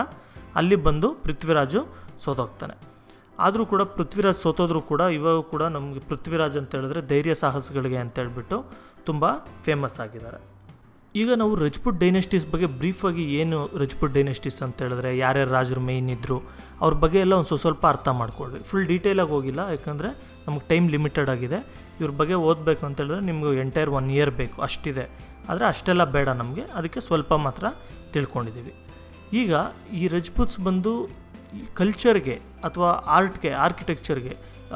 ಅಲ್ಲಿ ಬಂದು ಪೃಥ್ವಿರಾಜು ಸೋತೋಗ್ತಾನೆ. ಆದರೂ ಕೂಡ ಪೃಥ್ವಿರಾಜ್ ಸೋತೋದ್ರೂ ಕೂಡ ಇವಾಗ ಕೂಡ ನಮಗೆ ಪೃಥ್ವಿರಾಜ್ ಅಂತ ಹೇಳಿದ್ರೆ ಧೈರ್ಯ ಸಾಹಸಗಳಿಗೆ ಅಂತೇಳ್ಬಿಟ್ಟು ತುಂಬ ಫೇಮಸ್ ಆಗಿದ್ದಾರೆ. ಈಗ ನಾವು ರಜಪೂತ್ ಡೈನೆಸ್ಟೀಸ್ ಬಗ್ಗೆ ಬ್ರೀಫಾಗಿ, ಏನು ರಜಪೂತ್ ಡೈನೆಸ್ಟೀಸ್ ಅಂತ ಹೇಳಿದ್ರೆ ಯಾರ್ಯಾರು ರಾಜರು ಮೇಯ್ನ್ ಇದ್ದರು ಅವ್ರ ಬಗ್ಗೆ ಎಲ್ಲ ಒಂದು ಸ್ವಲ್ಪ ಅರ್ಥ ಮಾಡ್ಕೊಳ್ವಿ. ಫುಲ್ ಡೀಟೇಲಾಗಿ ಹೋಗಿಲ್ಲ, ಯಾಕಂದರೆ ನಮಗೆ ಟೈಮ್ ಲಿಮಿಟೆಡ್ ಆಗಿದೆ. ಇವ್ರ ಬಗ್ಗೆ ಓದಬೇಕು ಅಂತ ಹೇಳಿದ್ರೆ ನಿಮಗೆ ಎಂಟೈರ್ 1 year ಬೇಕು, ಅಷ್ಟಿದೆ. ಆದರೆ ಅಷ್ಟೆಲ್ಲ ಬೇಡ ನಮಗೆ, ಅದಕ್ಕೆ ಸ್ವಲ್ಪ ಮಾತ್ರ ತಿಳ್ಕೊಂಡಿದ್ದೀವಿ. ಈಗ ಈ ರಜಪೂತ್ಸ್ ಬಂದು ಕಲ್ಚರ್ಗೆ ಅಥವಾ ಆರ್ಟ್ಗೆ, ಆರ್ಕಿಟೆಕ್ಚರ್ಗೆ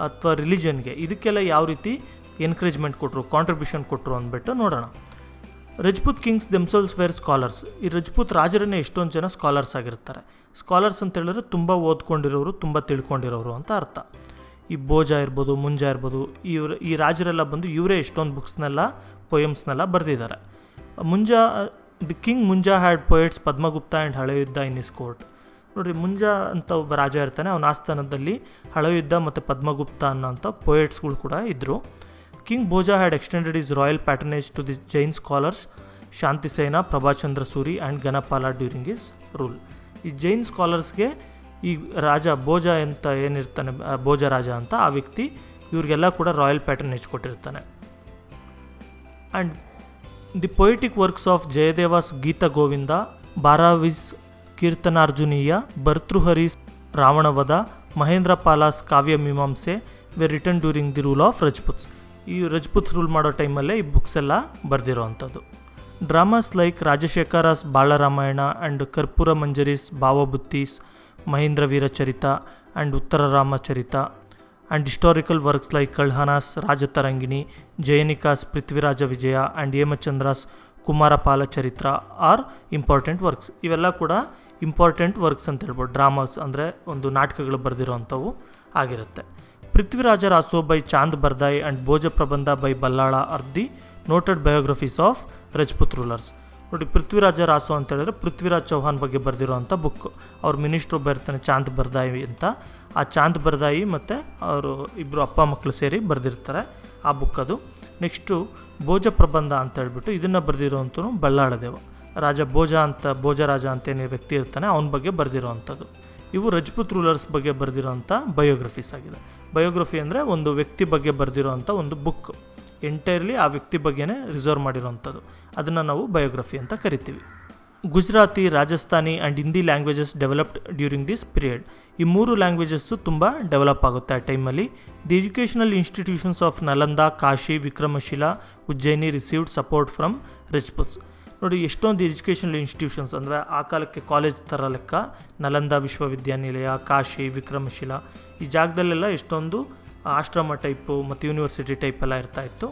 ಅಥವಾ ರಿಲಿಜನ್ಗೆ, ಇದಕ್ಕೆಲ್ಲ ಯಾವ ರೀತಿ ಎನ್ಕರೇಜ್ಮೆಂಟ್ ಕೊಟ್ಟರು, ಕಾಂಟ್ರಿಬ್ಯೂಷನ್ ಕೊಟ್ಟರು ಅಂದ್ಬಿಟ್ಟು ನೋಡೋಣ. Rajput kings themselves were scholars. ಈ ರಜಪೂತ್ ರಾಜರನ್ನೇ ಎಷ್ಟೊಂದು ಜನ ಸ್ಕಾಲರ್ಸ್ ಆಗಿರ್ತಾರೆ. ಸ್ಕಾಲರ್ಸ್ ಅಂತ ಹೇಳಿದ್ರೆ ತುಂಬ ಓದ್ಕೊಂಡಿರೋರು, ತುಂಬ ತಿಳ್ಕೊಂಡಿರೋರು ಅಂತ ಅರ್ಥ. ಈ ಭೋಜ ಇರ್ಬೋದು, ಮುಂಜಾ ಇರ್ಬೋದು, ಈ ರಾಜರೆಲ್ಲ ಬಂದು ಇವರೇ ಎಷ್ಟೊಂದು ಬುಕ್ಸ್ನೆಲ್ಲ, ಪೊಯಮ್ಸ್ನೆಲ್ಲ ಬರೆದಿದ್ದಾರೆ. The king Munja had poets Padmagupta and Halayudha in his court. ನೋಡಿರಿ, ಮುಂಜಾ ಅಂತ ಒಬ್ಬ ರಾಜ ಇರ್ತಾನೆ, ಅವನ ಆಸ್ಥಾನದಲ್ಲಿ ಹಳೆಯುದ್ಧ ಮತ್ತು ಪದ್ಮಗುಪ್ತ ಅನ್ನೋಂಥ ಪೊಯೆಟ್ಸ್ಗಳು ಕೂಡ ಇದ್ದರು. King Bhoja had extended his royal patronage to the Jain scholars Shantisena, Prabhachandra Suri and Ganapala during his rule. ಈ ಜೈನ್ ಸ್ಕಾಲರ್ಸ್ಗೆ ಈ ರಾಜ ಭೋಜ ಅಂತ ಏನಿರ್ತಾನೆ, ಭೋಜ ರಾಜ ಅಂತ ಆ ವ್ಯಕ್ತಿ ಇವ್ರಿಗೆಲ್ಲ ಕೂಡ ರಾಯಲ್ ಪ್ಯಾಟರ್ನೇಜ್ ಕೊಟ್ಟಿರ್ತಾನೆ. And the poetic works of Jayadeva's Gita Govinda, Bharavi's Kiratarjuniya, Bhartrihari's Ravanavadha, Mahendra Pala's Kavya Mimamsa were written during the rule of Rajputs. ಈ ರಜಪುತ್ಸ್ ರೂಲ್ ಮಾಡೋ ಟೈಮಲ್ಲೇ ಈ ಬುಕ್ಸ್ ಎಲ್ಲ ಬರೆದಿರೋ ಅಂಥದ್ದು. Dramas like Rajashekhara's Balaramayana and Karpura Manjari's Bhavabhuti's, Mahendra Viracharita and Uttara Ramacharita and historical works like Kalhana's Rajatarangini, Jayanaka's Prithviraja Vijaya and Hemachandra's Kumarapala Charitra are important works. ಇವೆಲ್ಲ ಕೂಡ ಇಂಪಾರ್ಟೆಂಟ್ ವರ್ಕ್ಸ್ ಅಂತ ಹೇಳ್ಬೋದು. ಡ್ರಾಮಾಸ್ ಅಂದರೆ ಒಂದು ನಾಟಕಗಳು ಬರೆದಿರೋ ಅಂಥವು ಆಗಿರುತ್ತೆ. ಪೃಥ್ವಿರಾಜ ರಾಸೋ ಬೈ ಚಾಂದ್ ಬರ್ದಾಯ್ ಆ್ಯಂಡ್ ಭೋಜ ಪ್ರಬಂಧ by Ballala R the noted biographies of Rajput rulers. ನೋಡಿ, ಪೃಥ್ವಿರಾಜ ರಾಸೋ ಅಂತ ಹೇಳಿದ್ರೆ ಪೃಥ್ವಿರಾಜ್ ಚೌಹಾನ್ ಬಗ್ಗೆ ಬರೆದಿರೋ ಅಂಥ ಬುಕ್. ಅವ್ರ ಮಿನಿಸ್ಟ್ರು ಬರ್ತಾನೆ ಚಾಂದ್ ಬರ್ದಾಯಿ ಅಂತ. ಆ ಚಾಂದ್ ಬರ್ದಾಯಿ ಮತ್ತು ಅವರು ಇಬ್ಬರು ಅಪ್ಪ ಮಕ್ಕಳು ಸೇರಿ ಬರೆದಿರ್ತಾರೆ ಆ ಬುಕ್ ಅದು. ನೆಕ್ಸ್ಟು ಭೋಜ ಪ್ರಬಂಧ ಅಂತ ಹೇಳ್ಬಿಟ್ಟು ಇದನ್ನು ಬರೆದಿರೋವಂಥನು ಬಲ್ಲಾಳದೇವ. ರಾಜ ಭೋಜರಾಜ ಅಂತೇನು ವ್ಯಕ್ತಿ ಇರ್ತಾನೆ ಅವನ ಬಗ್ಗೆ ಬರೆದಿರೋ ಅಂಥದ್ದು. ಇವು ರಜಪೂತ್ ರೂಲರ್ಸ್ ಬಗ್ಗೆ ಬರೆದಿರೋಂಥ ಬಯೋಗ್ರಫೀಸ್ ಆಗಿದೆ. ಬಯೋಗ್ರಫಿ ಅಂದರೆ ಒಂದು ವ್ಯಕ್ತಿ ಬಗ್ಗೆ ಬರೆದಿರೋ ಅಂಥ ಒಂದು ಬುಕ್, ಎಂಟೈರ್ಲಿ ಆ ವ್ಯಕ್ತಿ ಬಗ್ಗೆನೇ ರಿಸರ್ವ್ ಮಾಡಿರೋವಂಥದ್ದು. ಅದನ್ನು ನಾವು ಬಯೋಗ್ರಫಿ ಅಂತ ಕರಿತೀವಿ. Gujarati, Rajasthani and Hindi languages developed during this period. ಈ ಮೂರು ಲ್ಯಾಂಗ್ವೇಜಸ್ಸು ತುಂಬ ಡೆವಲಪ್ ಆಗುತ್ತೆ ಆ ಟೈಮಲ್ಲಿ. The educational institutions of Nalanda, Kashi, Vikramashila, Ujjayini received support from Rajputs. ನೋಡಿ, ಎಷ್ಟೊಂದು ಎಜುಕೇಷನಲ್ ಇನ್ಸ್ಟಿಟ್ಯೂಷನ್ಸ್ ಅಂದರೆ ಆ ಕಾಲಕ್ಕೆ ಕಾಲೇಜ್ ಥರ ಲೆಕ್ಕ. ನಲಂದ ವಿಶ್ವವಿದ್ಯಾನಿಲಯ, ಕಾಶಿ, ವಿಕ್ರಮಶಿಲಾ, ಈ ಜಾಗದಲ್ಲೆಲ್ಲ ಎಷ್ಟೊಂದು ಆಶ್ರಮ ಟೈಪು ಮತ್ತು ಯೂನಿವರ್ಸಿಟಿ ಟೈಪೆಲ್ಲ ಇರ್ತಾಯಿತ್ತು.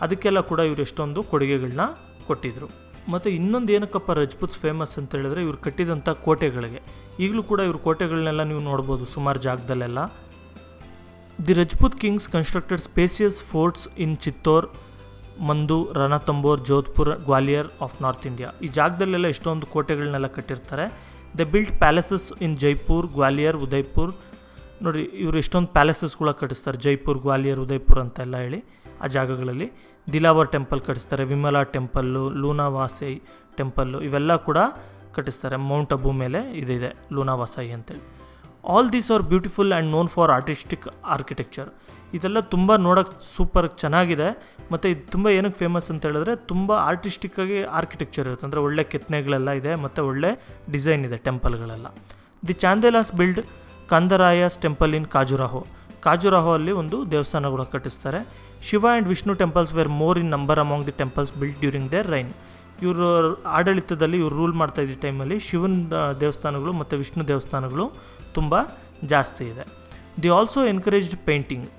ಅದಕ್ಕೆಲ್ಲ ಕೂಡ ಇವರು ಎಷ್ಟೊಂದು ಕೊಡುಗೆಗಳನ್ನ ಕೊಟ್ಟಿದ್ದರು. ಮತ್ತು ಇನ್ನೊಂದು ಏನಕ್ಕಪ್ಪ ರಜಪೂತ್ಸ್ ಫೇಮಸ್ ಅಂತ ಹೇಳಿದ್ರೆ ಇವ್ರು ಕಟ್ಟಿದಂಥ ಕೋಟೆಗಳಿಗೆ. ಈಗಲೂ ಕೂಡ ಇವ್ರ ಕೋಟೆಗಳನ್ನೆಲ್ಲ ನೀವು ನೋಡ್ಬೋದು ಸುಮಾರು ಜಾಗದಲ್ಲೆಲ್ಲ. The Rajput kings constructed spacious forts in Chittor, Mandu, Ranthambore, Jodhpur, Gwalior of north India. ಈ ಜಾಗದಲ್ಲೆಲ್ಲ ಎಷ್ಟೊಂದು ಕೋಟೆಗಳನ್ನೆಲ್ಲ ಕಟ್ಟಿರ್ತಾರೆ. They built palaces in Jaipur, Gwalior, Udaipur. ನೋಡಿ, ಇವರು ಎಷ್ಟೊಂದು ಪ್ಯಾಲೇಸಸ್ಗಳ ಕಟ್ಟಿಸ್ತಾರೆ, ಜೈಪುರ್, ಗ್ವಾಲಿಯರ್, ಉದಯ್ಪುರ್ ಅಂತೆಲ್ಲ ಹೇಳಿ ಆ ಜಾಗಗಳಲ್ಲಿ. Dilawar temple ಕಟ್ಟಿಸ್ತಾರೆ, Vimala temple, ಲೂನಾವಾಸೈ temple, ಇವೆಲ್ಲ ಕೂಡ ಕಟ್ಟಿಸ್ತಾರೆ. ಮೌಂಟ್ ಅಬು ಮೇಲೆ ಇದಿದೆ ಲೂನಾವಾಸೈ ಅಂತೇಳಿ. All these are beautiful and known for artistic architecture. ಇದೆಲ್ಲ ತುಂಬ ನೋಡೋಕ್ಕೆ ಸೂಪರ್ ಚೆನ್ನಾಗಿದೆ. ಮತ್ತು ಇದು ತುಂಬ ಏನಕ್ಕೆ ಫೇಮಸ್ ಅಂತ ಹೇಳಿದ್ರೆ ತುಂಬ ಆರ್ಟಿಸ್ಟಿಕ್ಕಾಗಿ ಆರ್ಕಿಟೆಕ್ಚರ್ ಇರುತ್ತೆ. ಅಂದರೆ ಒಳ್ಳೆ ಕೆತ್ತನೆಗಳೆಲ್ಲ ಇದೆ ಮತ್ತು ಒಳ್ಳೆ ಡಿಸೈನ್ ಇದೆ ಟೆಂಪಲ್ಗಳೆಲ್ಲ. The Chandelas build Kandariya's temple in Khajuraho ಅಲ್ಲಿ ಒಂದು ದೇವಸ್ಥಾನಗಳು ಕಟ್ಟಿಸ್ತಾರೆ. Shiva and Vishnu temples were more in number among the temples built during their reign. ಇವರು ಆಡಳಿತದಲ್ಲಿ ಇವರು ರೂಲ್ ಮಾಡ್ತಾ ಇದ್ದ ಟೈಮಲ್ಲಿ ಶಿವನ ದೇವಸ್ಥಾನಗಳು ಮತ್ತು ವಿಷ್ಣು ದೇವಸ್ಥಾನಗಳು ತುಂಬ ಜಾಸ್ತಿ ಇದೆ. ದಿ ಆಲ್ಸೋ ಎನ್ಕರೇಜ್ಡ್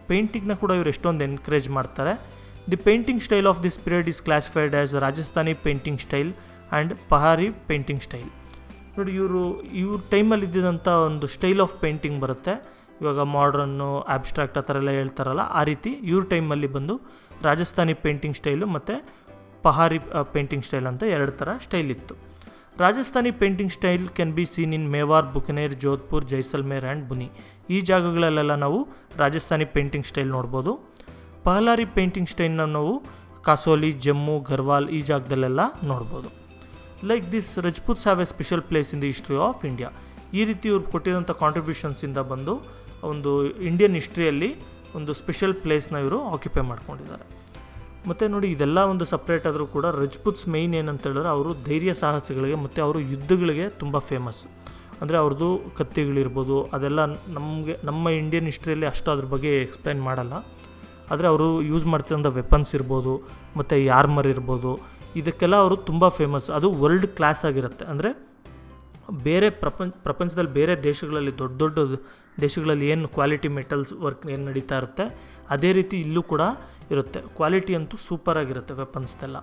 ಪೇಂಟಿಂಗ್ನ ಕೂಡ ಇವರು ಎಷ್ಟೊಂದು ಎನ್ಕರೇಜ್ ಮಾಡ್ತಾರೆ. The painting style of this period is classified as Rajasthani painting style and Pahari painting style. ನೋಡಿ, ಇವ್ರ ಟೈಮಲ್ಲಿ ಇದ್ದಿದ್ದಂಥ ಒಂದು ಸ್ಟೈಲ್ ಆಫ್ ಪೇಂಟಿಂಗ್ ಬರುತ್ತೆ. ಇವಾಗ ಮಾಡ್ರನ್ನು, ಆಬ್ಸ್ಟ್ರಾಕ್ಟ್ ಆ ಥರ ಎಲ್ಲ ಹೇಳ್ತಾರಲ್ಲ, ಆ ರೀತಿ ಇವ್ರ ಟೈಮಲ್ಲಿ ಬಂದು ರಾಜಸ್ಥಾನಿ ಪೇಂಟಿಂಗ್ ಸ್ಟೈಲು ಮತ್ತು ಪಹಾರಿ ಪೇಂಟಿಂಗ್ ಸ್ಟೈಲ್ ಅಂತ ಎರಡು ಥರ ಸ್ಟೈಲ್ ಇತ್ತು. Rajasthani painting style can be seen in Mewar, Bikaner, Jodhpur, Jaisalmer and Bundi. ಈ ಜಾಗಗಳಲ್ಲೆಲ್ಲ ನಾವು ರಾಜಸ್ಥಾನಿ ಪೇಂಟಿಂಗ್ ಸ್ಟೈಲ್ ನೋಡ್ಬೋದು. ಪಹಲಾರಿ ಪೇಂಟಿಂಗ್ ಸ್ಟೈಲ್ನ ನಾವು ಕಾಸೋಲಿ, ಜಮ್ಮು, ಗರ್ವಾಲ್ ಈ ಜಾಗದಲ್ಲೆಲ್ಲ ನೋಡ್ಬೋದು. Like this Rajputs have a special place in the history of India. ಈ ರೀತಿ ಇವ್ರು ಕೊಟ್ಟಿರೋಂಥ ಕಾಂಟ್ರಿಬ್ಯೂಷನ್ಸಿಂದ ಬಂದು ಒಂದು ಇಂಡಿಯನ್ ಹಿಸ್ಟ್ರಿಯಲ್ಲಿ ಒಂದು ಸ್ಪೆಷಲ್ ಪ್ಲೇಸ್ನ ಇವರು ಆಕ್ಯುಪೈ ಮಾಡ್ಕೊಂಡಿದ್ದಾರೆ. ಮತ್ತು ನೋಡಿ, ಇದೆಲ್ಲ ಒಂದು ಸಪ್ರೇಟ್ ಆದರೂ ಕೂಡ ರಜಪೂತ್ಸ್ ಮೇಯ್ನ್ ಏನಂತ ಹೇಳಿದ್ರೆ ಅವರು ಧೈರ್ಯ ಸಾಹಸಗಳಿಗೆ ಮತ್ತು ಅವರು ಯುದ್ಧಗಳಿಗೆ ತುಂಬ ಫೇಮಸ್. ಅಂದರೆ ಅವ್ರದ್ದು ಕತ್ತಿಗಳಿರ್ಬೋದು, ಅದೆಲ್ಲ ನಮ್ಮ ಇಂಡಿಯನ್ ಹಿಸ್ಟ್ರಿಯಲ್ಲಿ ಅಷ್ಟು ಅದ್ರ ಬಗ್ಗೆ ಎಕ್ಸ್ಪ್ಲೈನ್ ಮಾಡಲ್ಲ. ಆದರೆ ಅವರು ಯೂಸ್ ಮಾಡ್ತಿರೋಂಥ ವೆಪನ್ಸ್ ಇರ್ಬೋದು ಮತ್ತು ಆರ್ಮರ್ ಇರ್ಬೋದು, ಇದಕ್ಕೆಲ್ಲ ಅವರು ತುಂಬ ಫೇಮಸ್. ಅದು ವರ್ಲ್ಡ್ ಕ್ಲಾಸ್ ಆಗಿರುತ್ತೆ. ಅಂದರೆ ಬೇರೆ ಪ್ರಪಂಚದಲ್ಲಿ ಬೇರೆ ದೇಶಗಳಲ್ಲಿ ದೊಡ್ಡ ದೊಡ್ಡ ದೇಶಗಳಲ್ಲಿ ಏನು ಕ್ವಾಲಿಟಿ ಮೆಟಲ್ಸ್ ವರ್ಕ್ ಏನು ನಡೀತಾ ಇರುತ್ತೆ ಅದೇ ರೀತಿ ಇಲ್ಲೂ ಕೂಡ ಇರುತ್ತೆ. ಕ್ವಾಲಿಟಿ ಅಂತೂ ಸೂಪರಾಗಿರುತ್ತೆ ವೆಪನ್ಸ್ದೆಲ್ಲ.